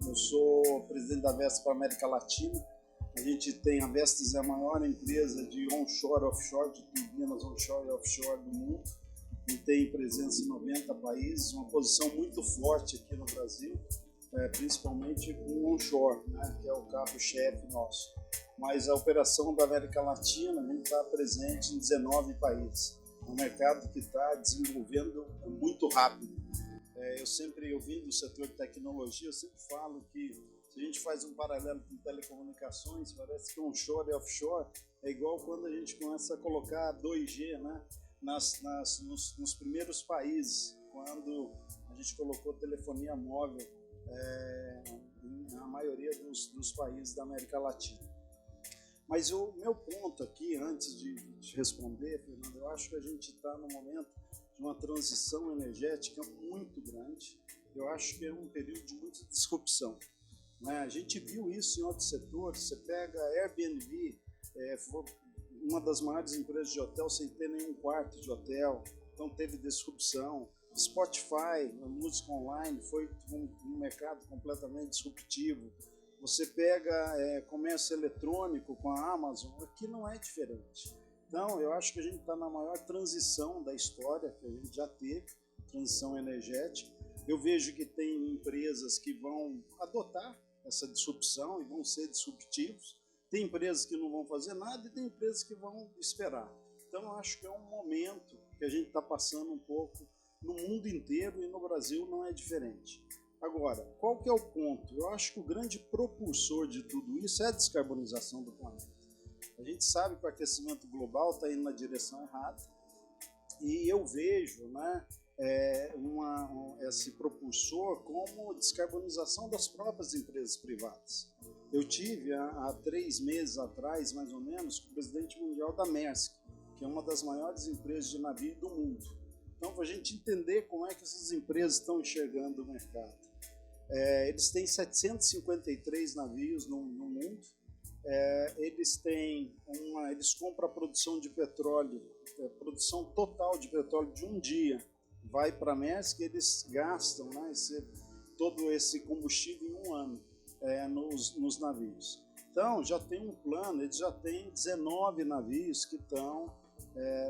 Eu sou presidente da Vestas para a América Latina. A gente tem, a Vestas é a maior empresa de onshore, offshore, de turbinas onshore e offshore do mundo, e tem presença em 90 países, uma posição muito forte aqui no Brasil, principalmente com onshore, né, que é o carro-chefe nosso. Mas a operação da América Latina, a gente está presente em 19 países. É um mercado que está desenvolvendo muito rápido. Eu vim do setor de tecnologia, eu sempre falo que se a gente faz um paralelo com telecomunicações, parece que onshore e offshore é igual quando a gente começa a colocar 2G, né, nos primeiros países, quando a gente colocou telefonia móvel na maioria dos países da América Latina. Mas o meu ponto aqui, antes de responder, Fernando, eu acho que a gente está no momento de uma transição energética muito grande. Eu acho que é um período de muita disrupção. A gente viu isso em outros setores. Você pega a Airbnb, uma das maiores empresas de hotel sem ter nenhum quarto de hotel, então teve disrupção. Spotify, a música online, foi um mercado completamente disruptivo. Você pega comércio eletrônico com a Amazon, aqui não é diferente. Então, eu acho que a gente está na maior transição da história que a gente já teve, transição energética. Eu vejo que tem empresas que vão adotar essa disrupção e vão ser disruptivos. Tem empresas que não vão fazer nada e tem empresas que vão esperar. Então, eu acho que é um momento que a gente está passando um pouco no mundo inteiro e no Brasil não é diferente. Agora, qual que é o ponto? Eu acho que o grande propulsor de tudo isso é a descarbonização do planeta. A gente sabe que o aquecimento global está indo na direção errada e eu vejo, né, esse propulsor como descarbonização das próprias empresas privadas. Eu tive há 3 meses atrás, mais ou menos, com o presidente mundial da Maersk, que é uma das maiores empresas de navio do mundo. Então, para a gente entender como é que essas empresas estão enxergando o mercado. Eles têm 753 navios no mundo. Eles compram a produção de petróleo, a produção total de petróleo de um dia vai para a Maersk, eles gastam, né, todo esse combustível em um ano nos navios. Então, já tem um plano, eles já têm 19 navios que estão,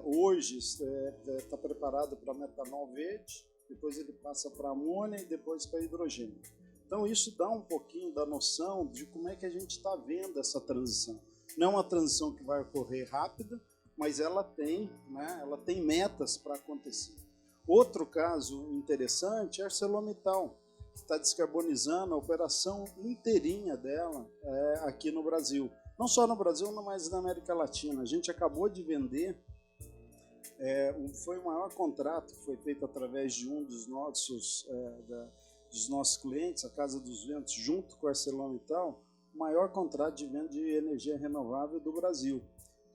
hoje está preparado para metanol verde, depois ele passa para amônia e depois para hidrogênio. Então, isso dá um pouquinho da noção de como é que a gente está vendo essa transição. Não é uma transição que vai ocorrer rápida, mas ela tem metas para acontecer. Outro caso interessante é a ArcelorMittal, que está descarbonizando a operação inteirinha dela aqui no Brasil. não só no Brasil, mas na América Latina. A gente acabou de vender, foi o maior contrato que foi feito através de um dos nossos clientes, a Casa dos Ventos, junto com a ArcelorMittal, o maior contrato de venda de energia renovável do Brasil.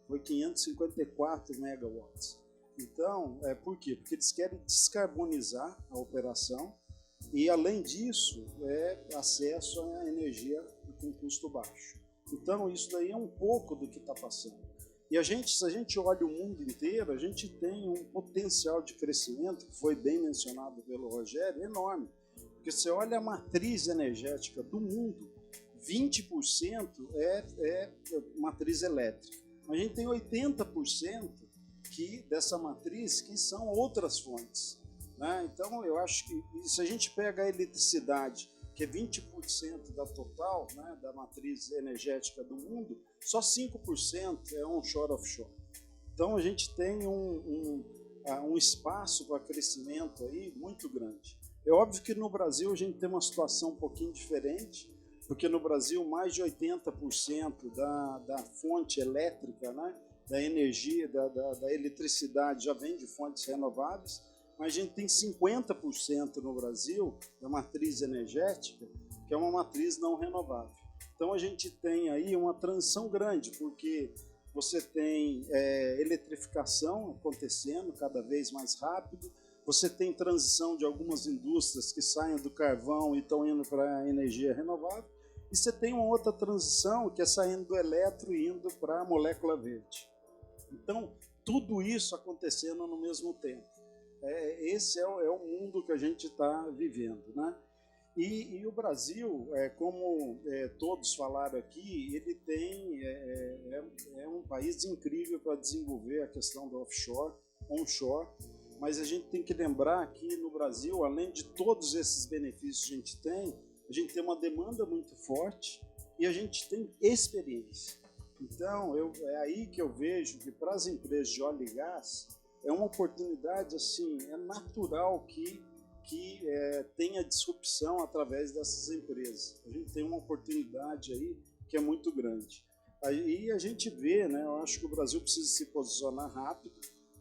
Foi 554 megawatts. Então, por quê? Porque eles querem descarbonizar a operação e, além disso, acesso à energia com custo baixo. Então, isso daí é um pouco do que está passando. E se a gente olha o mundo inteiro, a gente tem um potencial de crescimento, que foi bem mencionado pelo Rogério, enorme. Porque você olha a matriz energética do mundo, 20% é matriz elétrica. A gente tem 80% dessa matriz que são outras fontes, né? Então, eu acho que se a gente pega a eletricidade, que é 20% da total, né, da matriz energética do mundo, só 5% é onshore offshore. Então, a gente tem um espaço para crescimento aí muito grande. É óbvio que no Brasil a gente tem uma situação um pouquinho diferente, porque no Brasil mais de 80% da fonte elétrica, né, da energia, da eletricidade já vem de fontes renováveis, mas a gente tem 50% no Brasil da matriz energética, que é uma matriz não renovável. Então a gente tem aí uma transição grande, porque você tem eletrificação acontecendo cada vez mais rápido, você tem transição de algumas indústrias que saem do carvão e estão indo para a energia renovável, e você tem uma outra transição que é saindo do eletro e indo para a molécula verde. Então, tudo isso acontecendo no mesmo tempo. Esse é o mundo que a gente está vivendo, né? E o Brasil, como todos falaram aqui, ele tem um país incrível para desenvolver a questão do offshore, onshore, mas a gente tem que lembrar que no Brasil, além de todos esses benefícios que a gente tem uma demanda muito forte e a gente tem experiência. Então, é aí que eu vejo que para as empresas de óleo e gás é uma oportunidade, assim, é natural que tenha disrupção através dessas empresas. A gente tem uma oportunidade aí que é muito grande. Aí a gente vê, né, eu acho que o Brasil precisa se posicionar rápido,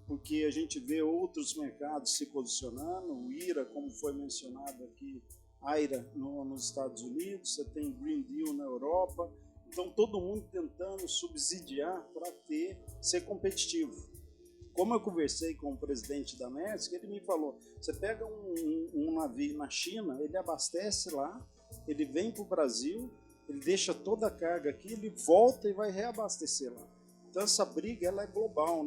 porque a gente vê outros mercados se posicionando, o IRA, como foi mencionado aqui, AIRA nos Estados Unidos, você tem Green Deal na Europa, então todo mundo tentando subsidiar para ser competitivo. Como eu conversei com o presidente da Maersk, ele me falou, você pega um navio na China, ele abastece lá, ele vem para o Brasil, ele deixa toda a carga aqui, ele volta e vai reabastecer lá. Então essa briga ela é global,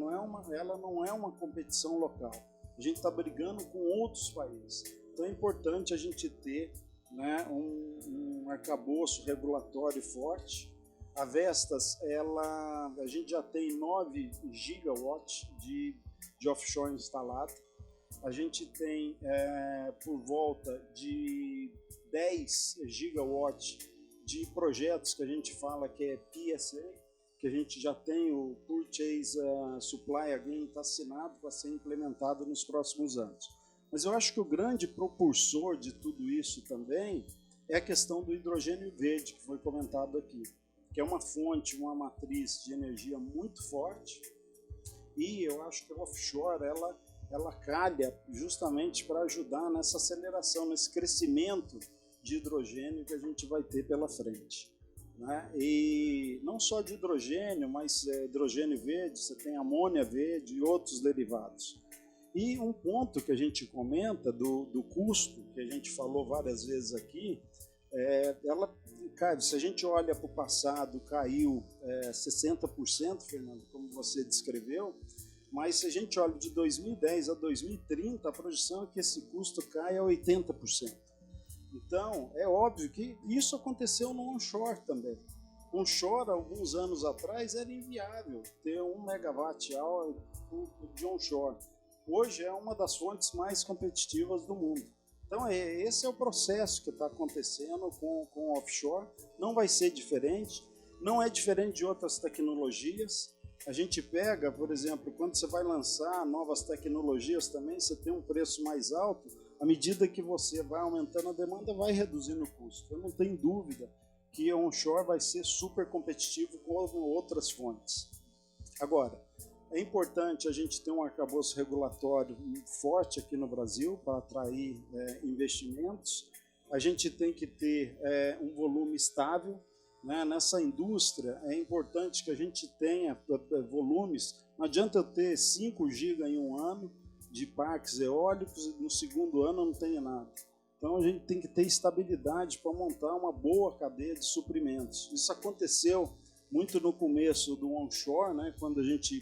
ela não é uma competição local. A gente está brigando com outros países. Então é importante a gente ter, né, um arcabouço regulatório forte. A Vestas, a gente já tem 9 gigawatts de offshore instalado. A gente tem por volta de 10 gigawatts de projetos que a gente fala que é PSA, que a gente já tem o Purchase Supply Agreement assinado para ser implementado nos próximos anos. Mas eu acho que o grande propulsor de tudo isso também é a questão do hidrogênio verde, que foi comentado aqui, que é uma fonte, uma matriz de energia muito forte, e eu acho que a offshore ela calha justamente para ajudar nessa aceleração, nesse crescimento de hidrogênio que a gente vai ter pela frente, né? E não só de hidrogênio, mas hidrogênio verde, você tem amônia verde e outros derivados. E um ponto que a gente comenta do custo, que a gente falou várias vezes aqui, se a gente olha para o passado, caiu 60%, Fernando, como você descreveu, mas se a gente olha de 2010 a 2030, a projeção é que esse custo caia a 80%. Então, é óbvio que isso aconteceu no onshore também. Onshore, alguns anos atrás, era inviável ter 1 megawatt-hour de onshore. Hoje é uma das fontes mais competitivas do mundo. Então, esse é o processo que está acontecendo com o offshore. Não vai ser diferente, não é diferente de outras tecnologias. A gente pega, por exemplo, quando você vai lançar novas tecnologias também, você tem um preço mais alto, à medida que você vai aumentando a demanda, vai reduzindo o custo. Eu não tenho dúvida que onshore vai ser super competitivo com outras fontes. Agora, é importante a gente ter um arcabouço regulatório forte aqui no Brasil para atrair investimentos. A gente tem que ter um volume estável, né? Nessa indústria é importante que a gente tenha volumes. Não adianta eu ter 5 GB em um ano de parques eólicos e no segundo ano eu não tenho nada. Então a gente tem que ter estabilidade para montar uma boa cadeia de suprimentos. Isso aconteceu muito no começo do onshore, né? Quando a gente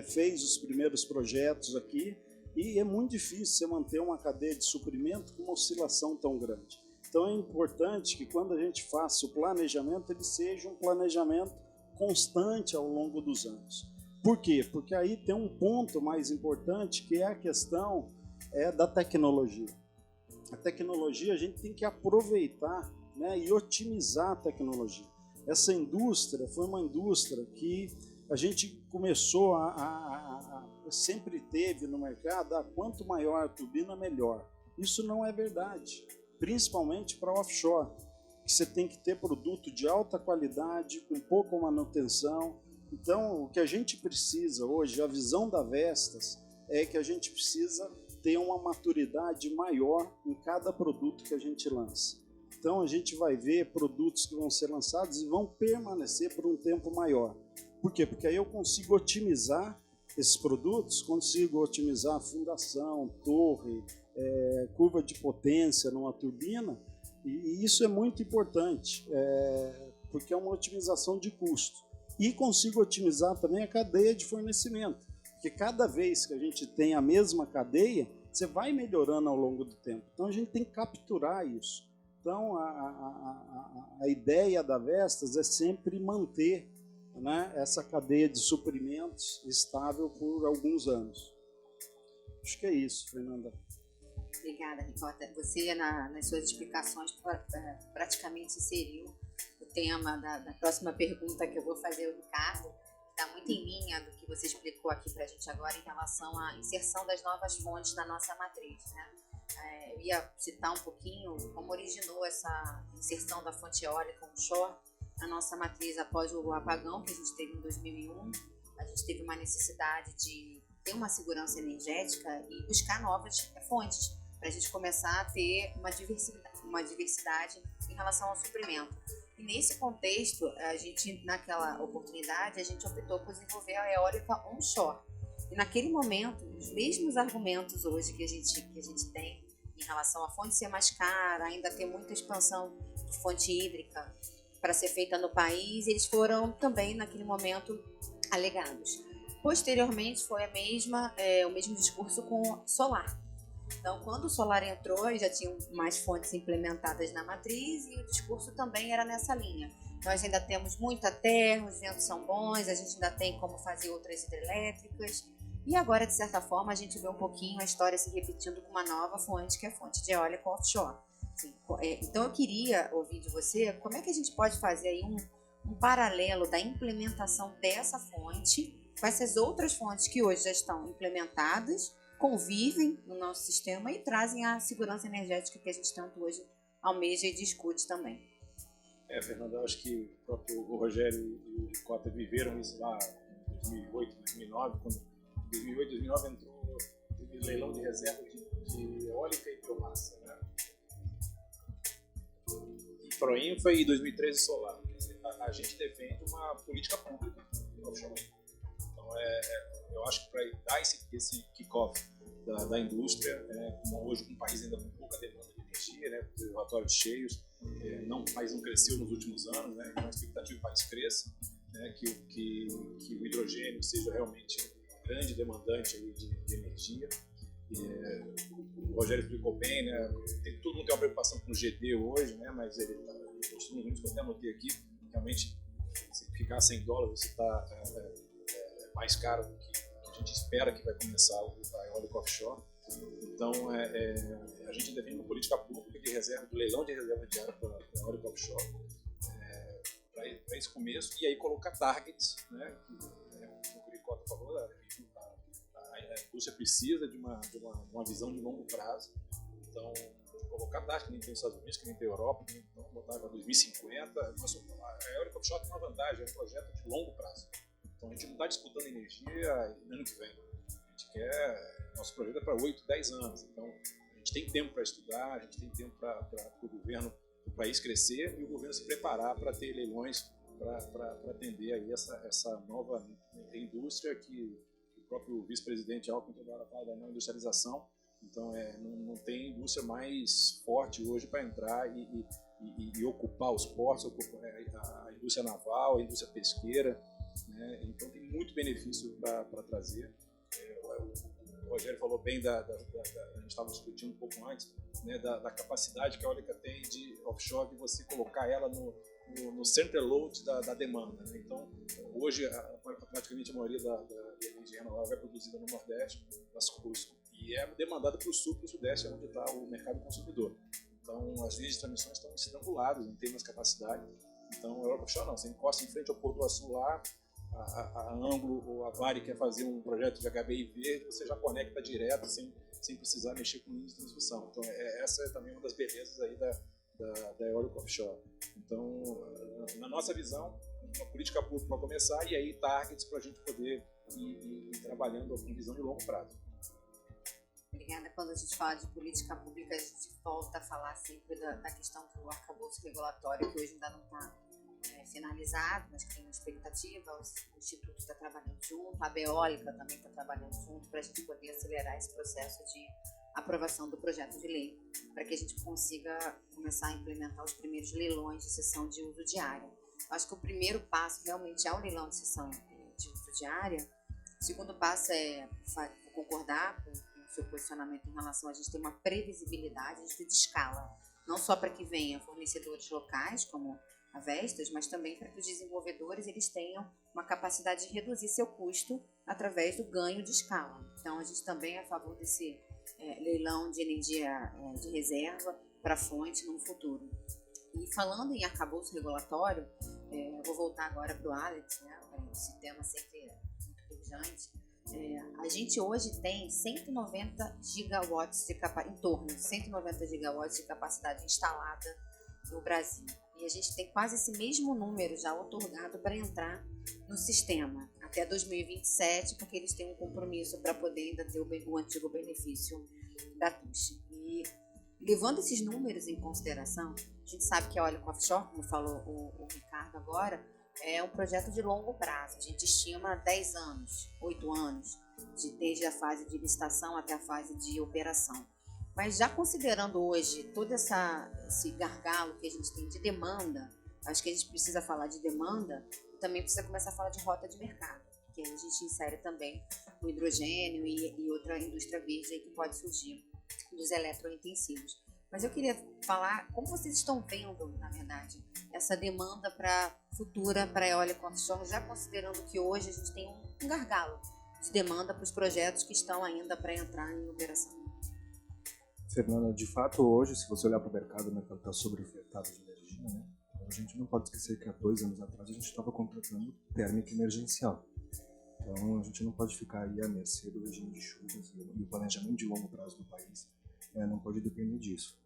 fez os primeiros projetos aqui, e é muito difícil você manter uma cadeia de suprimento com uma oscilação tão grande. Então é importante que quando a gente faça o planejamento, ele seja um planejamento constante ao longo dos anos. Por quê? Porque aí tem um ponto mais importante, que é a questão da tecnologia. A tecnologia a gente tem que aproveitar, né, e otimizar a tecnologia. Essa indústria foi uma indústria que a gente começou sempre teve no mercado, quanto maior a turbina, melhor. Isso não é verdade, principalmente para offshore, que você tem que ter produto de alta qualidade, com pouca manutenção. Então, o que a gente precisa hoje, a visão da Vestas, é que a gente precisa ter uma maturidade maior em cada produto que a gente lança. Então, a gente vai ver produtos que vão ser lançados e vão permanecer por um tempo maior. Por quê? Porque aí eu consigo otimizar esses produtos, consigo otimizar a fundação, torre, curva de potência numa turbina, e isso é muito importante, porque é uma otimização de custo. E consigo otimizar também a cadeia de fornecimento, porque cada vez que a gente tem a mesma cadeia, você vai melhorando ao longo do tempo. Então a gente tem que capturar isso. Então a ideia da Vestas é sempre manter, né, essa cadeia de suprimentos estável por alguns anos. Acho que é isso, Fernanda. Obrigada, Ricota. Você, nas suas explicações, praticamente inseriu o tema da próxima pergunta que eu vou fazer ao Ricardo, que está muito em linha do que você explicou aqui para a gente agora em relação à inserção das novas fontes na nossa matriz, né? Eu ia citar um pouquinho como originou essa inserção da fonte eólica onshore na nossa matriz após o apagão que a gente teve em 2001. A gente teve uma necessidade de ter uma segurança energética e buscar novas fontes para a gente começar a ter uma diversidade em relação ao suprimento. E nesse contexto, a gente, naquela oportunidade, a gente optou por desenvolver a eólica onshore. E naquele momento, os mesmos argumentos hoje que a gente tem em relação à fonte ser mais cara, ainda ter muita expansão de fonte hídrica para ser feita no país, eles foram também, naquele momento, alegados. Posteriormente, foi o mesmo discurso com solar. Então, quando o solar entrou, já tinham mais fontes implementadas na matriz e o discurso também era nessa linha. Nós ainda temos muita terra, os ventos são bons, a gente ainda tem como fazer outras hidrelétricas. E agora, de certa forma, a gente vê um pouquinho a história se repetindo com uma nova fonte, que é a fonte de eólica offshore. Então, eu queria ouvir de você como é que a gente pode fazer aí um paralelo da implementação dessa fonte com essas outras fontes que hoje já estão implementadas, convivem no nosso sistema e trazem a segurança energética que a gente tanto hoje almeja e discute também. Fernanda, eu acho que o Rogério e o Ricota viveram isso lá em 2008, 2009, quando em 2008, 2009 entrou o leilão de reserva de eólica e biomassa, né? E Proinho foi em 2013 solar. Quer dizer, a gente defende uma política pública offshore. Então, eu acho que para dar esse kick-off da indústria, como hoje um país ainda com pouca demanda de energia, né, com reservatórios cheios, mas não cresceu nos últimos anos, né, então a expectativa que o país cresça, né, que o hidrogênio seja realmente um grande demandante aí de energia. O Rogério explicou bem, né, todo mundo tem uma preocupação com o GD hoje, né, mas ele mostrou muito que eu até anotei aqui, realmente, se ficar $100 você está mais caro do que a gente espera que vai começar a eólica offshore. Então, a gente defende uma política pública de reserva, de leilão de reserva de área para a eólica offshore, para esse começo, e aí colocar targets, né, como o Ricota falou, a indústria precisa de uma visão de longo prazo. Então, for catástrofe, que nem tem os Estados Unidos, que nem tem a Europa, então botar para 2050. A eólica offshore tem uma vantagem, é um projeto de longo prazo. Então a gente não está disputando energia ano que vem. A gente quer, nosso projeto é para 8, 10 anos. Então a gente tem tempo para estudar, a gente tem tempo para o governo, para o país crescer e o governo se preparar para ter leilões para atender aí essa nova indústria que o próprio vice-presidente Alckmin toda hora fala da não industrialização. Então não tem indústria mais forte hoje para entrar e ocupar os portos, a indústria naval, a indústria pesqueira, né? Então tem muito benefício para trazer. O Rogério falou bem a gente estava discutindo um pouco antes, né, da capacidade que a eólica tem de offshore, de você colocar ela no center load da demanda, né? Então hoje praticamente a maioria da energia renovável é produzida no Nordeste, e é demandada para o Sul e para o Sudeste, onde está o mercado consumidor. Então as linhas de transmissão estão estranguladas, não tem mais capacidade. Então a eólica offshore não, você encosta em frente ao Porto do Açu lá, a Anglo ou a Vale quer fazer um projeto de HBIV, você já conecta direto sem precisar mexer com linha de transmissão. Então essa é também uma das belezas aí da eólica offshore. Então, na nossa visão, uma política pública para começar e aí targets para a gente poder ir trabalhando com visão de longo prazo. Obrigada. Quando a gente fala de política pública, a gente volta a falar sempre da questão do arcabouço regulatório, que hoje ainda não está finalizado, mas que tem uma expectativa. O Instituto está trabalhando junto, a Beólica também está trabalhando junto para a gente poder acelerar esse processo de aprovação do projeto de lei, para que a gente consiga começar a implementar os primeiros leilões de cessão de uso de área. Eu acho que o primeiro passo realmente é o leilão de cessão de uso de área. O segundo passo é concordar com o seu posicionamento em relação a gente ter uma previsibilidade, a gente ter de escala, não só para que venham fornecedores locais, como a Vestas, mas também para que os desenvolvedores eles tenham uma capacidade de reduzir seu custo através do ganho de escala. Então, a gente também é a favor desse leilão de energia de reserva para fonte no futuro. E falando em arcabouço regulatório, vou voltar agora para o Alex, né? Esse tema sempre é muito pujante. A gente hoje tem 190 gigawatts em torno de 190 gigawatts de capacidade instalada no Brasil. E a gente tem quase esse mesmo número já otorgado para entrar no sistema até 2027, porque eles têm um compromisso para poder ainda ter o antigo benefício da TUSH. E levando esses números em consideração, a gente sabe que a eólica offshore, como falou o Ricardo agora, é um projeto de longo prazo. A gente estima 10 anos, 8 anos, desde a fase de licitação até a fase de operação. Mas já considerando hoje todo esse gargalo que a gente tem de demanda, acho que a gente precisa falar de demanda e também precisa começar a falar de rota de mercado, que a gente insere também o hidrogênio e outra indústria verde aí que pode surgir dos eletrointensivos. Mas eu queria falar como vocês estão vendo, na verdade, essa demanda futura para a eólica offshore, já considerando que hoje a gente tem um gargalo de demanda para os projetos que estão ainda para entrar em operação. Fernanda, de fato, hoje, se você olhar para o mercado está sobreofertado de energia, né? A gente não pode esquecer que há 2 anos atrás a gente estava contratando térmica emergencial. Então, a gente não pode ficar aí à mercê do regime de chuvas e o planejamento de longo prazo do país não pode depender disso.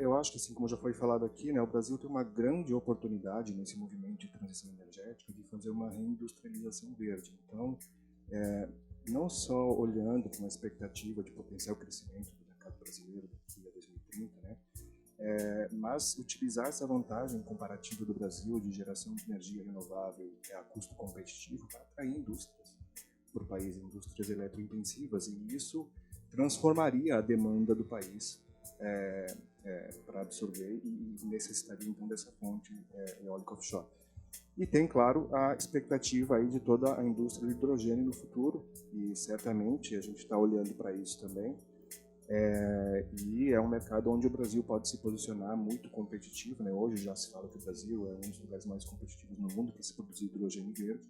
Eu acho que, assim como já foi falado aqui, né, o Brasil tem uma grande oportunidade nesse movimento de transição energética de fazer uma reindustrialização verde. Então, não só olhando com uma expectativa de potencial crescimento do mercado brasileiro daqui a 2030, né, mas utilizar essa vantagem comparativa do Brasil de geração de energia renovável a custo competitivo para atrair indústrias para o país, indústrias eletrointensivas, e isso transformaria a demanda do país para absorver e necessitaria então dessa fonte eólica offshore. E tem, claro, a expectativa aí de toda a indústria do hidrogênio no futuro, e certamente a gente está olhando para isso também. E é um mercado onde o Brasil pode se posicionar muito competitivo, né? Hoje já se fala que o Brasil é um dos lugares mais competitivos no mundo para se produzir hidrogênio verde.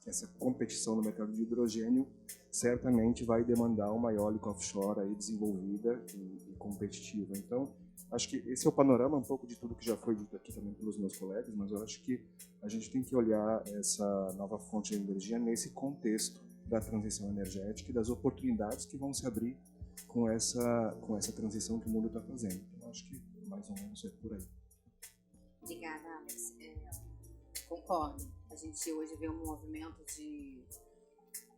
Essa competição no mercado de hidrogênio certamente vai demandar uma eólica offshore aí desenvolvida e competitiva. Então, acho que esse é o panorama um pouco de tudo que já foi dito aqui também pelos meus colegas, mas eu acho que a gente tem que olhar essa nova fonte de energia nesse contexto da transição energética e das oportunidades que vão se abrir com essa transição que o mundo está fazendo. Então, acho que mais ou menos é por aí. Obrigada, Alex. Concordo. A gente hoje vê um movimento de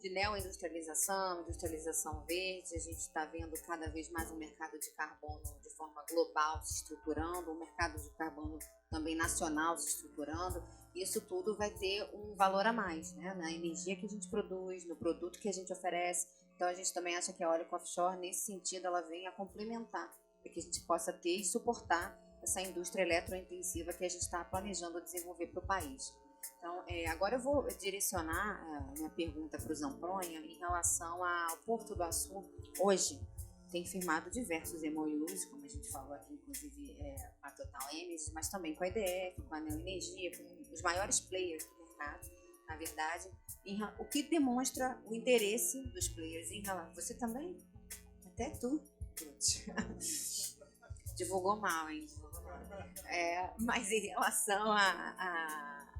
neoindustrialização, industrialização verde. A gente está vendo cada vez mais um mercado de carbono de forma global se estruturando, um mercado de carbono também nacional se estruturando. Isso tudo vai ter um valor a mais, né? Na energia que a gente produz, no produto que a gente oferece. Então a gente também acha que a eólica offshore, nesse sentido, ela vem a complementar, para que a gente possa ter e suportar essa indústria eletrointensiva que a gente está planejando desenvolver para o país. Então, agora eu vou direcionar a minha pergunta para o Zampronha em relação ao Porto do Açu. Hoje, tem firmado diversos MOUs, como a gente falou aqui, inclusive com a Total Energy, mas também com a EDF, com a Neoenergia, com os maiores players do mercado, na verdade, o que demonstra o interesse dos players em relação... Você também? Até tu, divulgou mal, hein? Mas em relação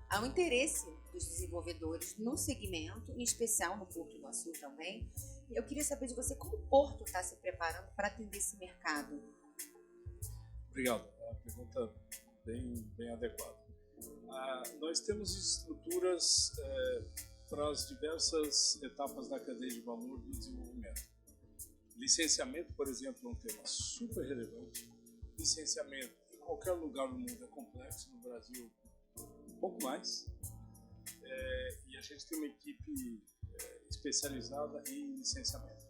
ao interesse dos desenvolvedores no segmento, em especial no Porto do Açu também, eu queria saber de você como o Porto está se preparando para atender esse mercado. Obrigado, é uma pergunta bem adequada. Nós temos estruturas para as diversas etapas da cadeia de valor do desenvolvimento. Licenciamento, por exemplo, é um tema super relevante. Licenciamento em qualquer lugar do mundo é complexo, no Brasil um pouco mais. E a gente tem uma equipe especializada em licenciamento.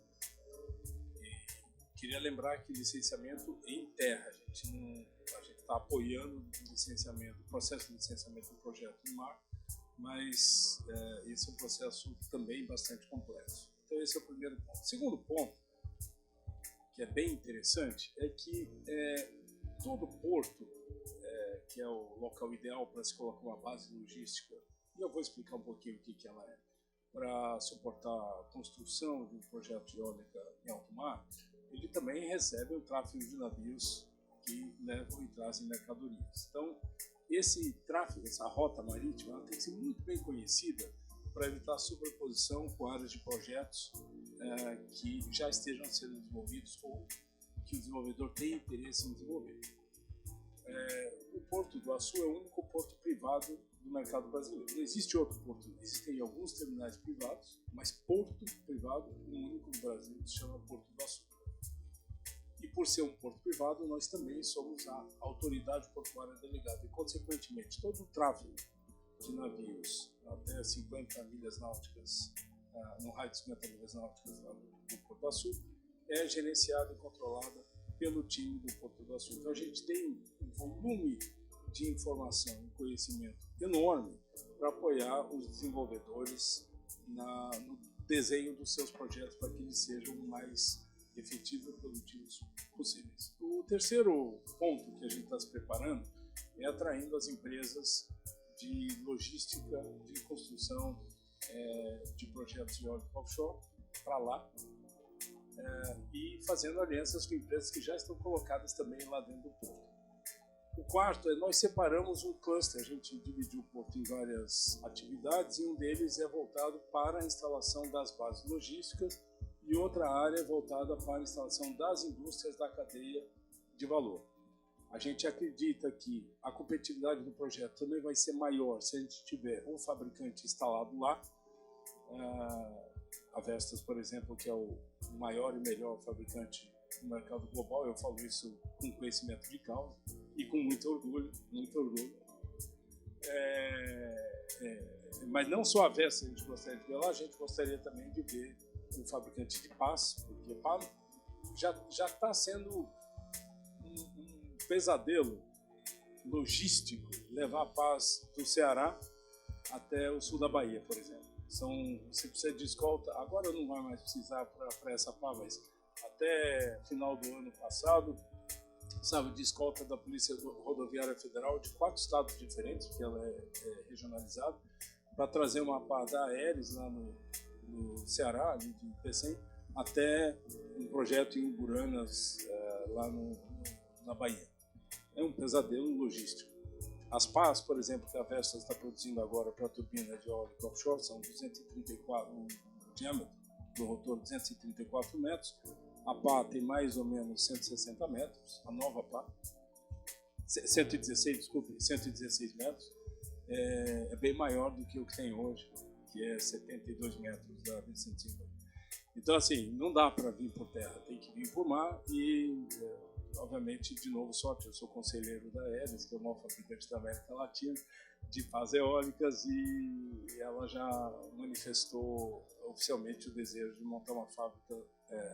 Queria lembrar que licenciamento em terra, a gente está apoiando o processo de licenciamento do projeto no mar, mas esse é um processo também bastante complexo. Então esse é o primeiro ponto. O segundo ponto, que é bem interessante, é que todo porto, que é o local ideal para se colocar uma base logística, e eu vou explicar um pouquinho o que ela é, para suportar a construção de um projeto de eólica em alto mar, ele também recebe o tráfego de navios que levam e trazem mercadorias. Então, esse tráfego, essa rota marítima, ela tem que ser muito bem conhecida para evitar sobreposição com áreas de projetos que já estejam sendo desenvolvidos ou que o desenvolvedor tem interesse em desenvolver. O Porto do Açu é o único porto privado do mercado brasileiro. Não existe outro porto. Existem alguns terminais privados, mas porto privado, o único no Brasil, se chama Porto do Açu. E por ser um porto privado, nós também somos a autoridade portuária delegada. E, consequentemente, todo o tráfego de navios até 50 milhas náuticas, no raio de 50 milhas náuticas lá do Porto do Açu, é gerenciada e controlada pelo time do Porto do Açu. Então a gente tem um volume de informação e conhecimento enorme para apoiar os desenvolvedores no desenho dos seus projetos para que eles sejam o mais efetivos e produtivos possíveis. O terceiro ponto que a gente está se preparando é atraindo as empresas de logística, de construção de projetos de eólica offshore para lá, e fazendo alianças com empresas que já estão colocadas também lá dentro do porto. O quarto nós separamos um cluster, a gente dividiu o porto em várias atividades e um deles é voltado para a instalação das bases logísticas e outra área voltada para a instalação das indústrias da cadeia de valor. A gente acredita que a competitividade do projeto também vai ser maior se a gente tiver um fabricante instalado lá. A Vestas, por exemplo, que é o maior e melhor fabricante no mercado global, eu falo isso com conhecimento de causa e com muito orgulho, muito orgulho. Mas não só a Vestas a gente gostaria de ver lá, a gente gostaria também de ver um fabricante de pás, porque pá já está sendo um pesadelo logístico levar pás do Ceará até o sul da Bahia, por exemplo. Você precisa de escolta, agora não vai mais precisar para essa pá, mas até final do ano passado, sabe, de escolta da Polícia Rodoviária Federal de 4 estados diferentes, porque ela é regionalizada, para trazer uma pá da Aeres lá no Ceará, ali de Pecém, até um projeto em Uburanas, lá na Bahia. É um pesadelo logístico. As pás, por exemplo, que a Vestas está produzindo agora para a turbina de eólica offshore, são 234 diâmetro do rotor 234 metros, a pá tem mais ou menos 160 metros, a nova pá, 116 metros, é bem maior do que o que tem hoje, que é 72 metros da 150. Então, assim, não dá para vir por terra, tem que vir por mar e, obviamente, de novo, sorte, eu sou conselheiro da Elis, que é o maior fabricante da América Latina de pás eólicas, e ela já manifestou oficialmente o desejo de montar uma fábrica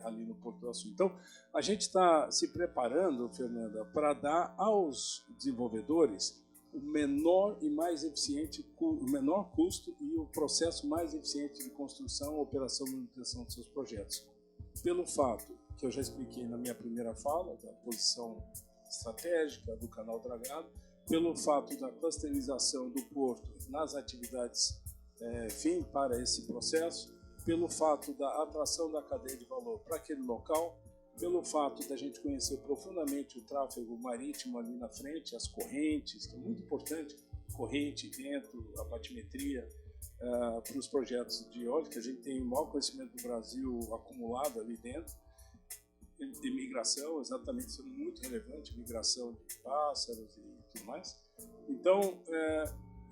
ali no Porto do Açu. Então, a gente está se preparando, Fernanda, para dar aos desenvolvedores o menor e mais eficiente, o menor custo e o processo mais eficiente de construção, operação e manutenção de seus projetos. Pelo fato que eu já expliquei na minha primeira fala, da posição estratégica do canal dragado, pelo fato da clusterização do porto nas atividades fim para esse processo, pelo fato da atração da cadeia de valor para aquele local, pelo fato da gente conhecer profundamente o tráfego marítimo ali na frente, as correntes, que é muito importante, corrente, vento, a batimetria, para os projetos de eólica. A gente tem o maior conhecimento do Brasil acumulado ali dentro, de migração, exatamente, isso é muito relevante, migração de pássaros e tudo mais. Então,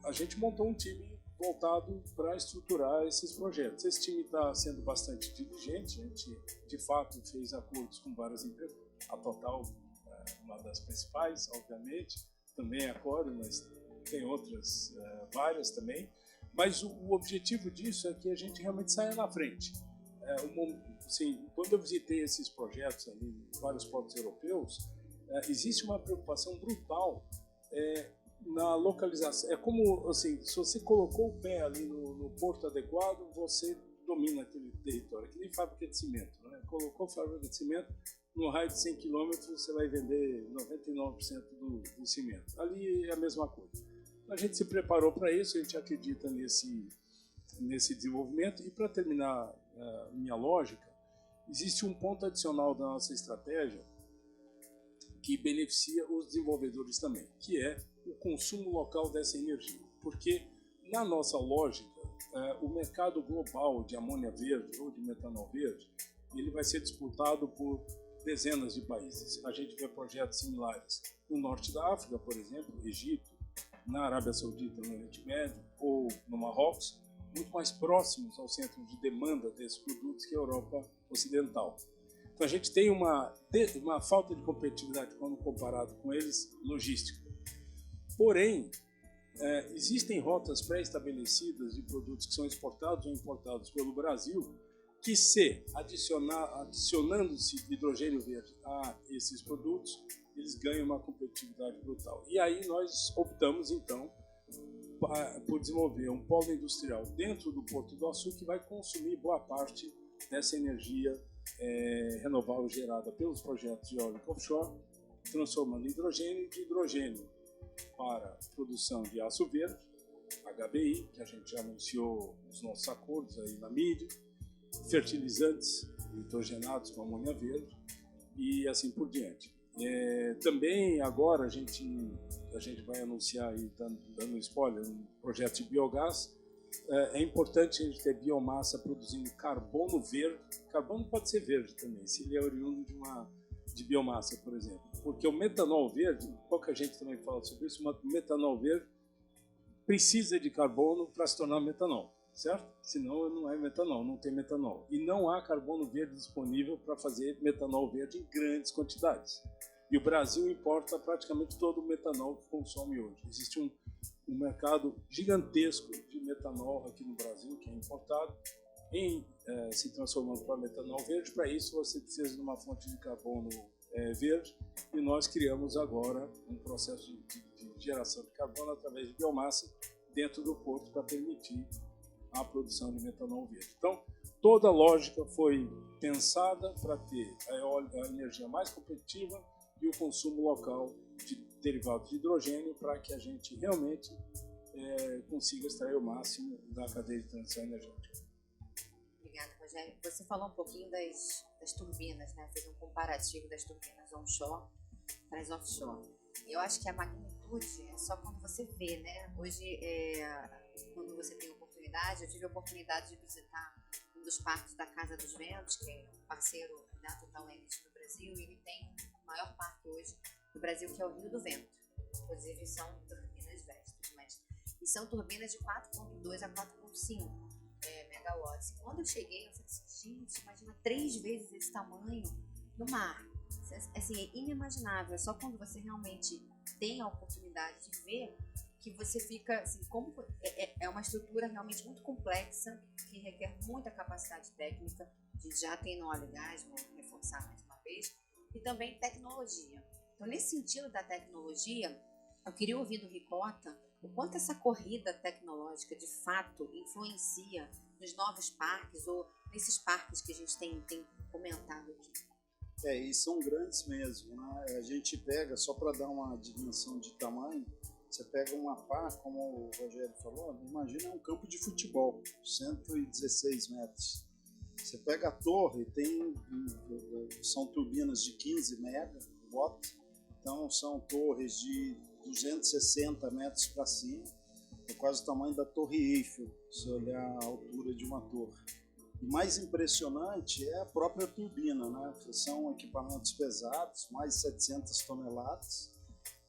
a gente montou um time voltado para estruturar esses projetos. Esse time está sendo bastante diligente, a gente, de fato, fez acordos com várias empresas, a Total uma das principais, obviamente, também a Core, mas tem outras várias também, mas o objetivo disso é que a gente realmente saia na frente. Assim, quando eu visitei esses projetos ali em vários portos europeus, existe uma preocupação brutal na localização. É como, assim, se você colocou o pé ali no porto adequado, você domina aquele território, que nem fábrica de cimento, né? Colocou fábrica de cimento, no raio de 100 km você vai vender 99% do cimento. Ali é a mesma coisa. A gente se preparou para isso, a gente acredita nesse desenvolvimento. E para terminar minha lógica, existe um ponto adicional da nossa estratégia que beneficia os desenvolvedores também, que é o consumo local dessa energia. Porque, na nossa lógica, o mercado global de amônia verde ou de metanol verde, ele vai ser disputado por dezenas de países. A gente vê projetos similares no norte da África, por exemplo, Egito, na Arábia Saudita, no Oriente Médio, ou no Marrocos, muito mais próximos ao centro de demanda desses produtos que a Europa Ocidental. Então, a gente tem uma falta de competitividade quando comparado com eles, logística. Porém, existem rotas pré-estabelecidas de produtos que são exportados ou importados pelo Brasil, que adicionando-se hidrogênio verde a esses produtos, eles ganham uma competitividade brutal. E aí nós optamos, então, por desenvolver um polo industrial dentro do Porto do Açu que vai consumir boa parte dessa energia renovável gerada pelos projetos de eólica offshore, transformando hidrogênio de hidrogênio para produção de aço verde, HBI, que a gente já anunciou nos nossos acordos aí na mídia, fertilizantes nitrogenados com amônia verde e assim por diante. Também agora a gente vai anunciar, e dando spoiler, um projeto de biogás. É importante a gente ter biomassa produzindo carbono verde. Carbono pode ser verde também, se ele é oriundo de biomassa, por exemplo. Porque o metanol verde, pouca gente também fala sobre isso, mas o metanol verde precisa de carbono para se tornar metanol, certo? Senão não é metanol, não tem metanol. E não há carbono verde disponível para fazer metanol verde em grandes quantidades. E o Brasil importa praticamente todo o metanol que consome hoje. Existe um mercado gigantesco de metanol aqui no Brasil, que é importado, se transformando para metanol verde. Para isso, você precisa de uma fonte de carbono verde, e nós criamos agora um processo de geração de carbono através de biomassa dentro do porto para permitir a produção de metanol verde. Então, toda a lógica foi pensada para ter a energia mais competitiva e o consumo local de derivados de hidrogênio, para que a gente realmente consiga extrair o máximo da cadeia de transição energética. Obrigada, Rogério. Você falou um pouquinho das turbinas, né? Fez um comparativo das turbinas onshore para as offshore. Eu acho que a magnitude é só quando você vê, né? Hoje, quando você tem oportunidade, eu tive a oportunidade de visitar um dos parques da Casa dos Ventos, que é parceiro da Total Energy no Brasil, e ele tem o maior parque hoje do Brasil, que é o Rio do Vento. Inclusive são turbinas Vestas, e são turbinas de 4.2 a 4.5 megawatts. E quando eu cheguei, eu falei assim, gente, imagina 3 vezes esse tamanho no mar. Assim, é inimaginável. É só quando você realmente tem a oportunidade de ver que você fica, assim, como é uma estrutura realmente muito complexa, que requer muita capacidade técnica. A gente já tem no óleo e gás, vou reforçar mais uma vez, e também tecnologia. Então, nesse sentido da tecnologia, eu queria ouvir do Ricota o quanto essa corrida tecnológica de fato influencia nos novos parques ou nesses parques que a gente tem comentado aqui. E são grandes mesmo, né? A gente pega, só para dar uma dimensão de tamanho, você pega uma pá, como o Rogério falou, imagina um campo de futebol, 116 metros. Você pega a torre, são turbinas de 15 megawatt, então são torres de 260 metros para cima, é quase o tamanho da Torre Eiffel, se olhar a altura de uma torre. E mais impressionante é a própria turbina, né? São equipamentos pesados, mais de 700 toneladas.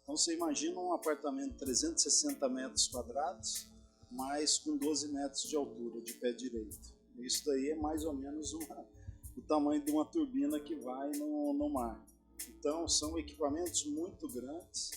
Então você imagina um apartamento de 360 metros quadrados, mas com 12 metros de altura, de pé direito. Isso daí é mais ou menos o tamanho de uma turbina que vai no mar. Então são equipamentos muito grandes.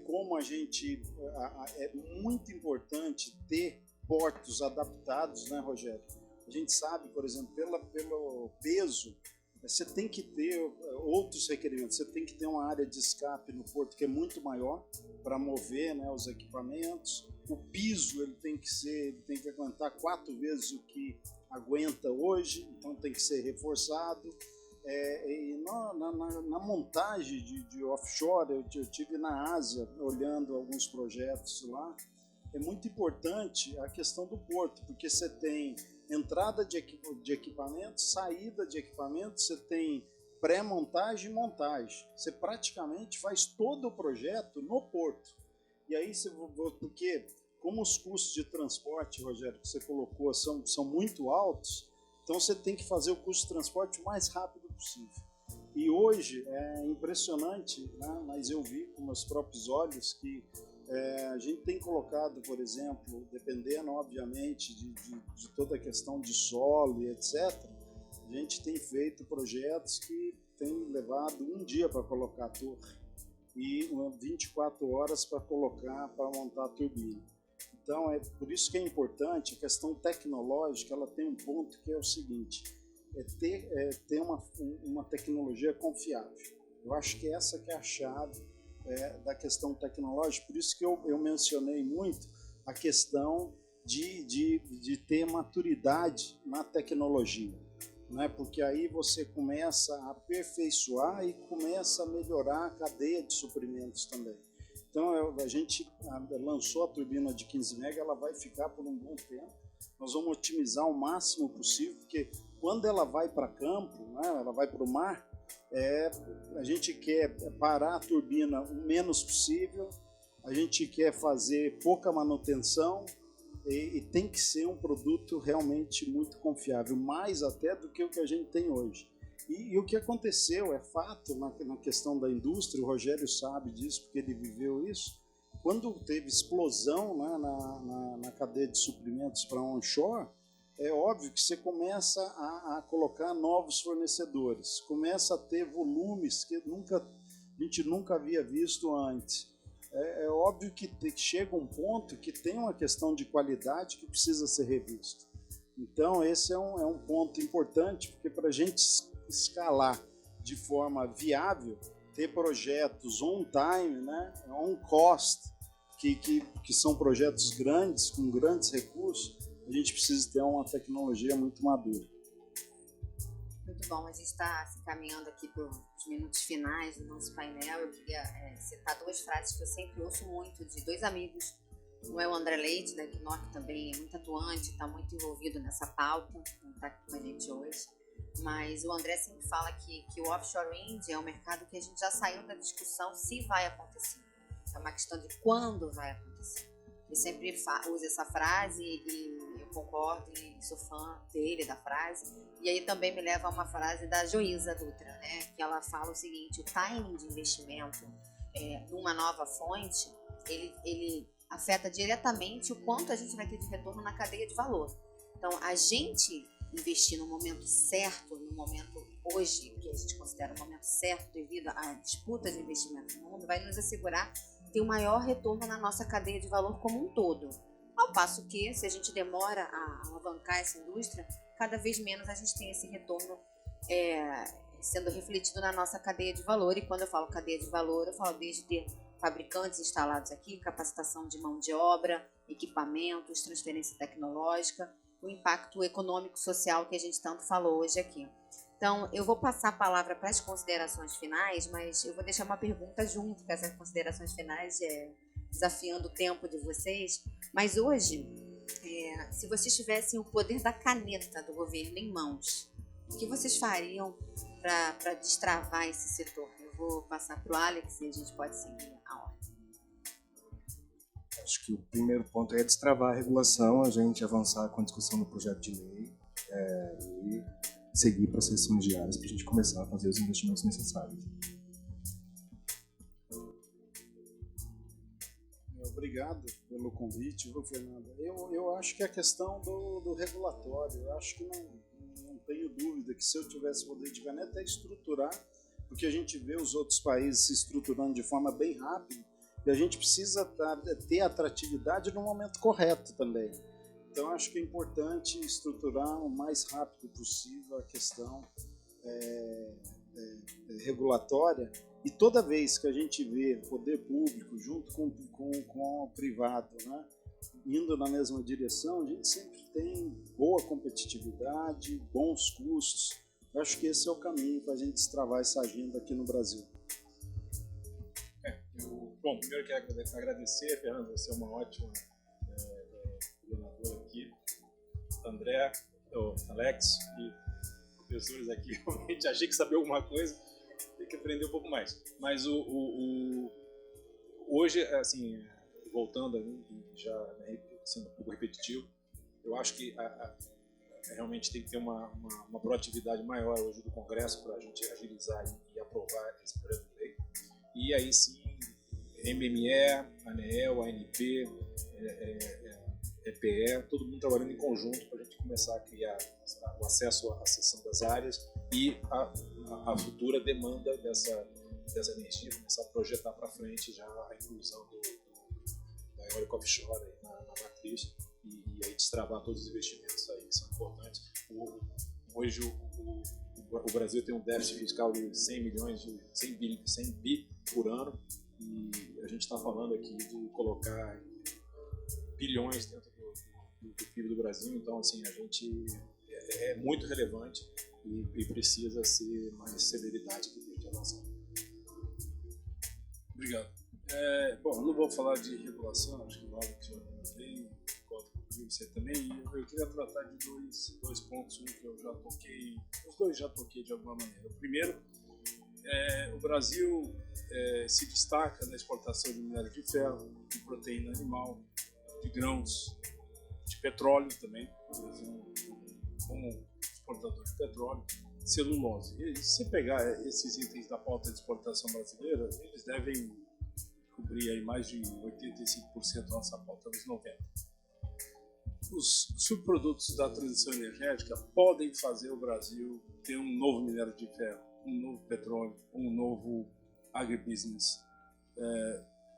Como é muito importante ter portos adaptados, né, Rogério? A gente sabe, por exemplo, pelo peso, você tem que ter outros requerimentos. Você tem que ter uma área de escape no porto que é muito maior para mover, né, os equipamentos. O piso ele tem que aguentar 4 vezes o que aguenta hoje, então tem que ser reforçado. E na montagem de offshore, eu tive na Ásia olhando alguns projetos lá. É muito importante a questão do porto, porque você tem entrada de equipamento, saída de equipamento, você tem pré-montagem e montagem. Você praticamente faz todo o projeto no porto. E aí, porque como os custos de transporte, Rogério, que você colocou, são muito altos, então você tem que fazer o custo de transporte o mais rápido possível. E hoje é impressionante, né? Mas eu vi com meus próprios olhos que a gente tem colocado, por exemplo, dependendo obviamente de toda a questão de solo e etc., a gente tem feito projetos que têm levado um dia para colocar a torre e 24 horas para montar a turbina. Então é por isso que é importante a questão tecnológica. Ela tem um ponto que é o seguinte: ter uma tecnologia confiável. Eu acho que essa que é a chave da questão tecnológica. Por isso que eu mencionei muito a questão de ter maturidade na tecnologia, né? Porque aí você começa a aperfeiçoar e começa a melhorar a cadeia de suprimentos também. Então a gente lançou a turbina de 15 MW, ela vai ficar por um bom tempo. Nós vamos otimizar o máximo possível, porque quando ela vai para campo, né, ela vai para o mar, a gente quer parar a turbina o menos possível, a gente quer fazer pouca manutenção e tem que ser um produto realmente muito confiável, mais até do que o que a gente tem hoje. E o que aconteceu, é fato, na questão da indústria, o Rogério sabe disso porque ele viveu isso, quando teve explosão, né, na cadeia de suprimentos para onshore, é óbvio que você começa a colocar novos fornecedores, começa a ter volumes que a gente nunca havia visto antes. É óbvio que chega um ponto que tem uma questão de qualidade que precisa ser revisto. Então esse é um ponto importante, porque para a gente escalar de forma viável, ter projetos on time, né, on cost, que são projetos grandes, com grandes recursos, a gente precisa ter uma tecnologia muito madura. Muito bom, a gente está se caminhando aqui para os minutos finais do nosso painel. Eu queria citar 2 frases que eu sempre ouço muito de 2 amigos. Um é o André Leite, da Equinor, que também é muito atuante, está muito envolvido nessa pauta, não está aqui com a gente hoje. Mas o André sempre fala que o offshore wind é um mercado que a gente já saiu da discussão se vai acontecer. É uma questão de quando vai acontecer. Ele sempre usa essa frase e eu concordo e sou fã dele, da frase. E aí também me leva a uma frase da Joísa Dutra, né? Que ela fala o seguinte: o timing de investimento numa nova fonte, ele afeta diretamente o quanto a gente vai ter de retorno na cadeia de valor. Então, a gente investir no momento certo, no momento hoje, que a gente considera o momento certo devido à disputa de investimento no mundo, vai nos assegurar ter um maior retorno na nossa cadeia de valor como um todo. Ao passo que, se a gente demora a alavancar essa indústria, cada vez menos a gente tem esse retorno sendo refletido na nossa cadeia de valor. E quando eu falo cadeia de valor, eu falo desde ter fabricantes instalados aqui, capacitação de mão de obra, equipamentos, transferência tecnológica, o impacto econômico social que a gente tanto falou hoje aqui. Então, eu vou passar a palavra para as considerações finais, mas eu vou deixar uma pergunta junto com essas considerações finais, desafiando o tempo de vocês. Mas hoje, se vocês tivessem o poder da caneta do governo em mãos, o que vocês fariam para destravar esse setor? Eu vou passar para o Alex e a gente pode seguir a ordem. Acho que o primeiro ponto é destravar a regulação, a gente avançar com a discussão do projeto de lei e seguir para as sessões diárias para a gente começar a fazer os investimentos necessários. Obrigado pelo convite, viu, Fernanda? Eu acho que a questão do regulatório, eu acho que não tenho dúvida que se eu tivesse poder de caneta é estruturar, porque a gente vê os outros países se estruturando de forma bem rápida e a gente precisa ter atratividade no momento correto também. Então, acho que é importante estruturar o mais rápido possível a questão regulatória. E toda vez que a gente vê poder público junto com o privado, né, indo na mesma direção, a gente sempre tem boa competitividade, bons custos. Eu acho que esse é o caminho para a gente destravar essa agenda aqui no Brasil. Bom, primeiro quero agradecer, Fernando, você é uma ótima coordenadora aqui. André, Alex e professores aqui, realmente achei que sabia alguma coisa, tem que aprender um pouco mais. Mas hoje, assim, voltando, já sendo um pouco repetitivo, eu acho que realmente tem que ter uma proatividade maior hoje do Congresso para a gente agilizar e aprovar esse projeto de lei. E aí sim, MME, ANEEL, ANP, EPE, todo mundo trabalhando em conjunto para a gente começar a criar o acesso à seção das áreas e a futura demanda dessa energia, começar a projetar para frente já a inclusão da eólica offshore na matriz e aí destravar todos os investimentos aí que são importantes. Hoje o Brasil tem um déficit fiscal de 100 bi por ano e a gente está falando aqui de colocar bilhões dentro do PIB do Brasil, então assim, a gente é muito relevante e precisa ser mais celeridade de avançar. Obrigado. Bom, não vou falar de regulação, acho que o Alex já tem, concordo com você também. Eu queria tratar de dois pontos, um que eu já toquei, os dois já toquei de alguma maneira. O primeiro, o Brasil se destaca na exportação de minério de ferro, de proteína animal, de grãos, de petróleo também, como exportador de petróleo, celulose. E se pegar esses itens da pauta de exportação brasileira, eles devem cobrir aí mais de 85% da nossa pauta dos 90%. Os subprodutos da transição energética podem fazer o Brasil ter um novo minério de ferro, um novo petróleo, um novo agribusiness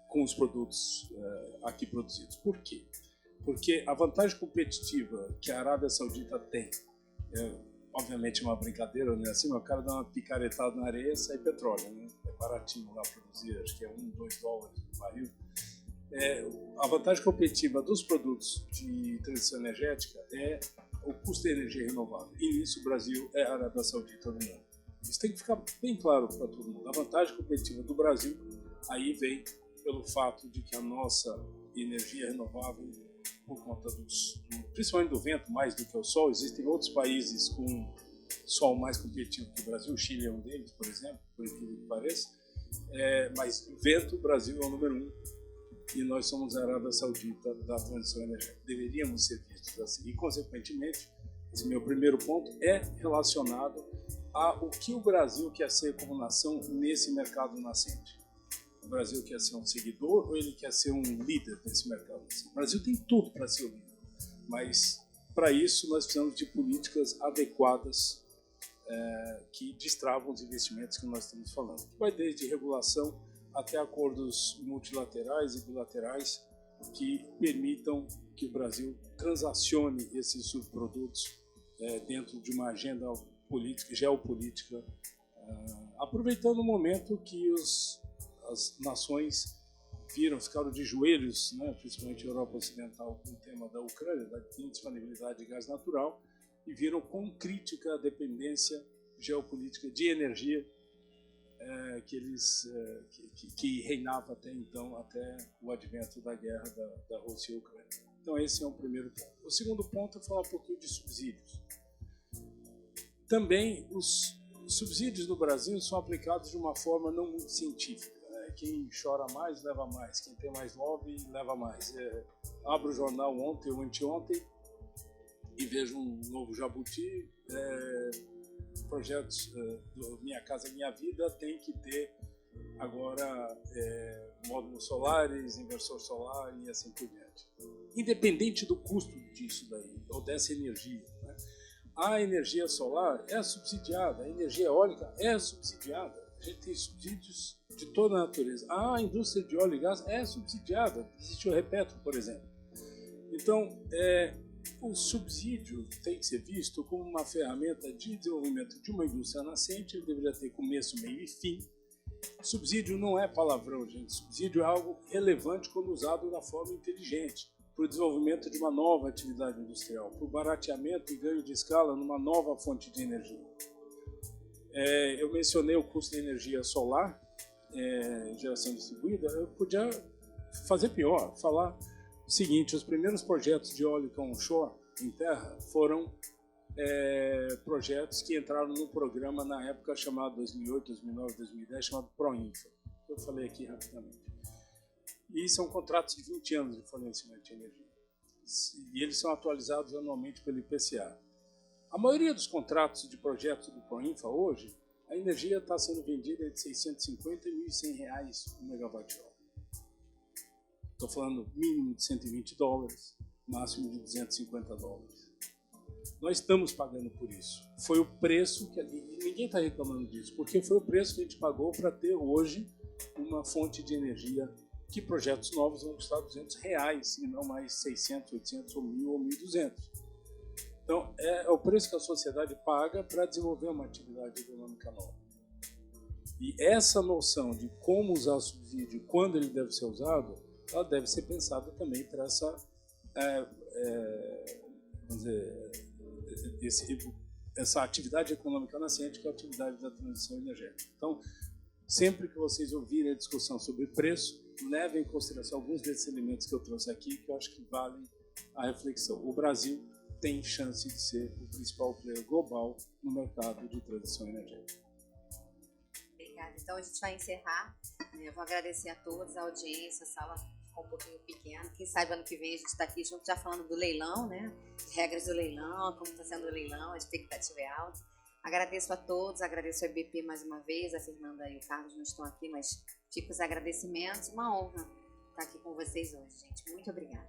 com os produtos aqui produzidos. Por quê? Porque a vantagem competitiva que a Arábia Saudita tem, obviamente uma brincadeira, né? Assim, o cara dá uma picaretada na areia e sai petróleo, né? É baratinho lá produzir, acho que é $1-2 no barril. A vantagem competitiva dos produtos de transição energética é o custo da energia renovável. E nisso o Brasil é a Arábia Saudita do mundo. Isso tem que ficar bem claro para todo mundo. A vantagem competitiva do Brasil aí vem pelo fato de que a nossa energia renovável, por conta principalmente do vento, mais do que o sol, existem outros países com sol mais competitivo que o Brasil, o Chile é um deles, por exemplo, por incrível que pareça, mas o vento, o Brasil é o número 1 e nós somos a Arábia Saudita da transição energética. Deveríamos ser vistos assim. E, consequentemente, esse meu primeiro ponto é relacionado ao que o Brasil quer ser como nação nesse mercado nascente. O Brasil quer ser um seguidor ou ele quer ser um líder nesse mercado nascente? O Brasil tem tudo para ser o líder, mas para isso nós precisamos de políticas adequadas que destravam os investimentos que nós estamos falando. Vai desde regulação até acordos multilaterais e bilaterais que permitam que o Brasil transacione esses subprodutos dentro de uma agenda política, geopolítica, aproveitando o momento que as nações ficaram de joelhos, né, principalmente a Europa Ocidental, com o tema da Ucrânia, da indisponibilidade de gás natural, e viram com crítica a dependência geopolítica de energia que reinava até então, até o advento da guerra da Rússia e Ucrânia. Então esse é o primeiro ponto. O segundo ponto é falar um pouquinho de subsídios. Também os subsídios no Brasil são aplicados de uma forma não muito científica. Quem chora mais, leva mais. Quem tem mais lobby, leva mais. Abro o jornal ontem ou anteontem e vejo um novo jabuti. Projetos do Minha Casa Minha Vida tem que ter agora módulos solares, inversor solar e assim por diante. Independente do custo disso daí, ou dessa energia, né? A energia solar é subsidiada, a energia eólica é subsidiada. A gente tem subsídios de toda a natureza. A indústria de óleo e gás é subsidiada. Existe o Repetro, por exemplo. Então, o subsídio tem que ser visto como uma ferramenta de desenvolvimento de uma indústria nascente. Ele deveria ter começo, meio e fim. Subsídio não é palavrão, gente. Subsídio é algo relevante quando usado da forma inteligente, para o desenvolvimento de uma nova atividade industrial, para o barateamento e ganho de escala numa nova fonte de energia. Eu mencionei o custo da energia solar, geração distribuída. Eu podia fazer pior, falar o seguinte: os primeiros projetos de eólica onshore em terra foram projetos que entraram no programa na época chamado 2008, 2009, 2010, chamado PROINFA. Eu falei aqui rapidamente. E são contratos de 20 anos de fornecimento de energia. E eles são atualizados anualmente pelo IPCA. A maioria dos contratos de projetos do PROINFA hoje, a energia está sendo vendida entre 650 e R$1.100 por megawatt-hora. Estou falando mínimo de $120, máximo de $250. Nós estamos pagando por isso. Foi o preço que... E ninguém está reclamando disso, porque foi o preço que a gente pagou para ter hoje uma fonte de energia que projetos novos vão custar R$200 e não mais 600, 800 ou 1.000 ou 1.200. Então, é o preço que a sociedade paga para desenvolver uma atividade econômica nova. E essa noção de como usar o subsídio e quando ele deve ser usado, ela deve ser pensada também para essa, vamos dizer, essa atividade econômica nascente, que é a atividade da transição energética. Então, sempre que vocês ouvirem a discussão sobre preço, levem em consideração alguns desses elementos que eu trouxe aqui, que eu acho que valem a reflexão. O Brasil tem chance de ser o principal player global no mercado de transição energética. Obrigada. Então a gente vai encerrar. Eu vou agradecer a todos, a audiência. A sala ficou um pouquinho pequena. Quem sabe ano que vem a gente está aqui junto já falando do leilão, né? Regras do leilão, como está sendo o leilão, a expectativa é alta. Agradeço a todos, agradeço a EBP mais uma vez, a Fernanda e o Carlos não estão aqui, mas fico os agradecimentos. Uma honra estar aqui com vocês hoje, gente. Muito obrigada.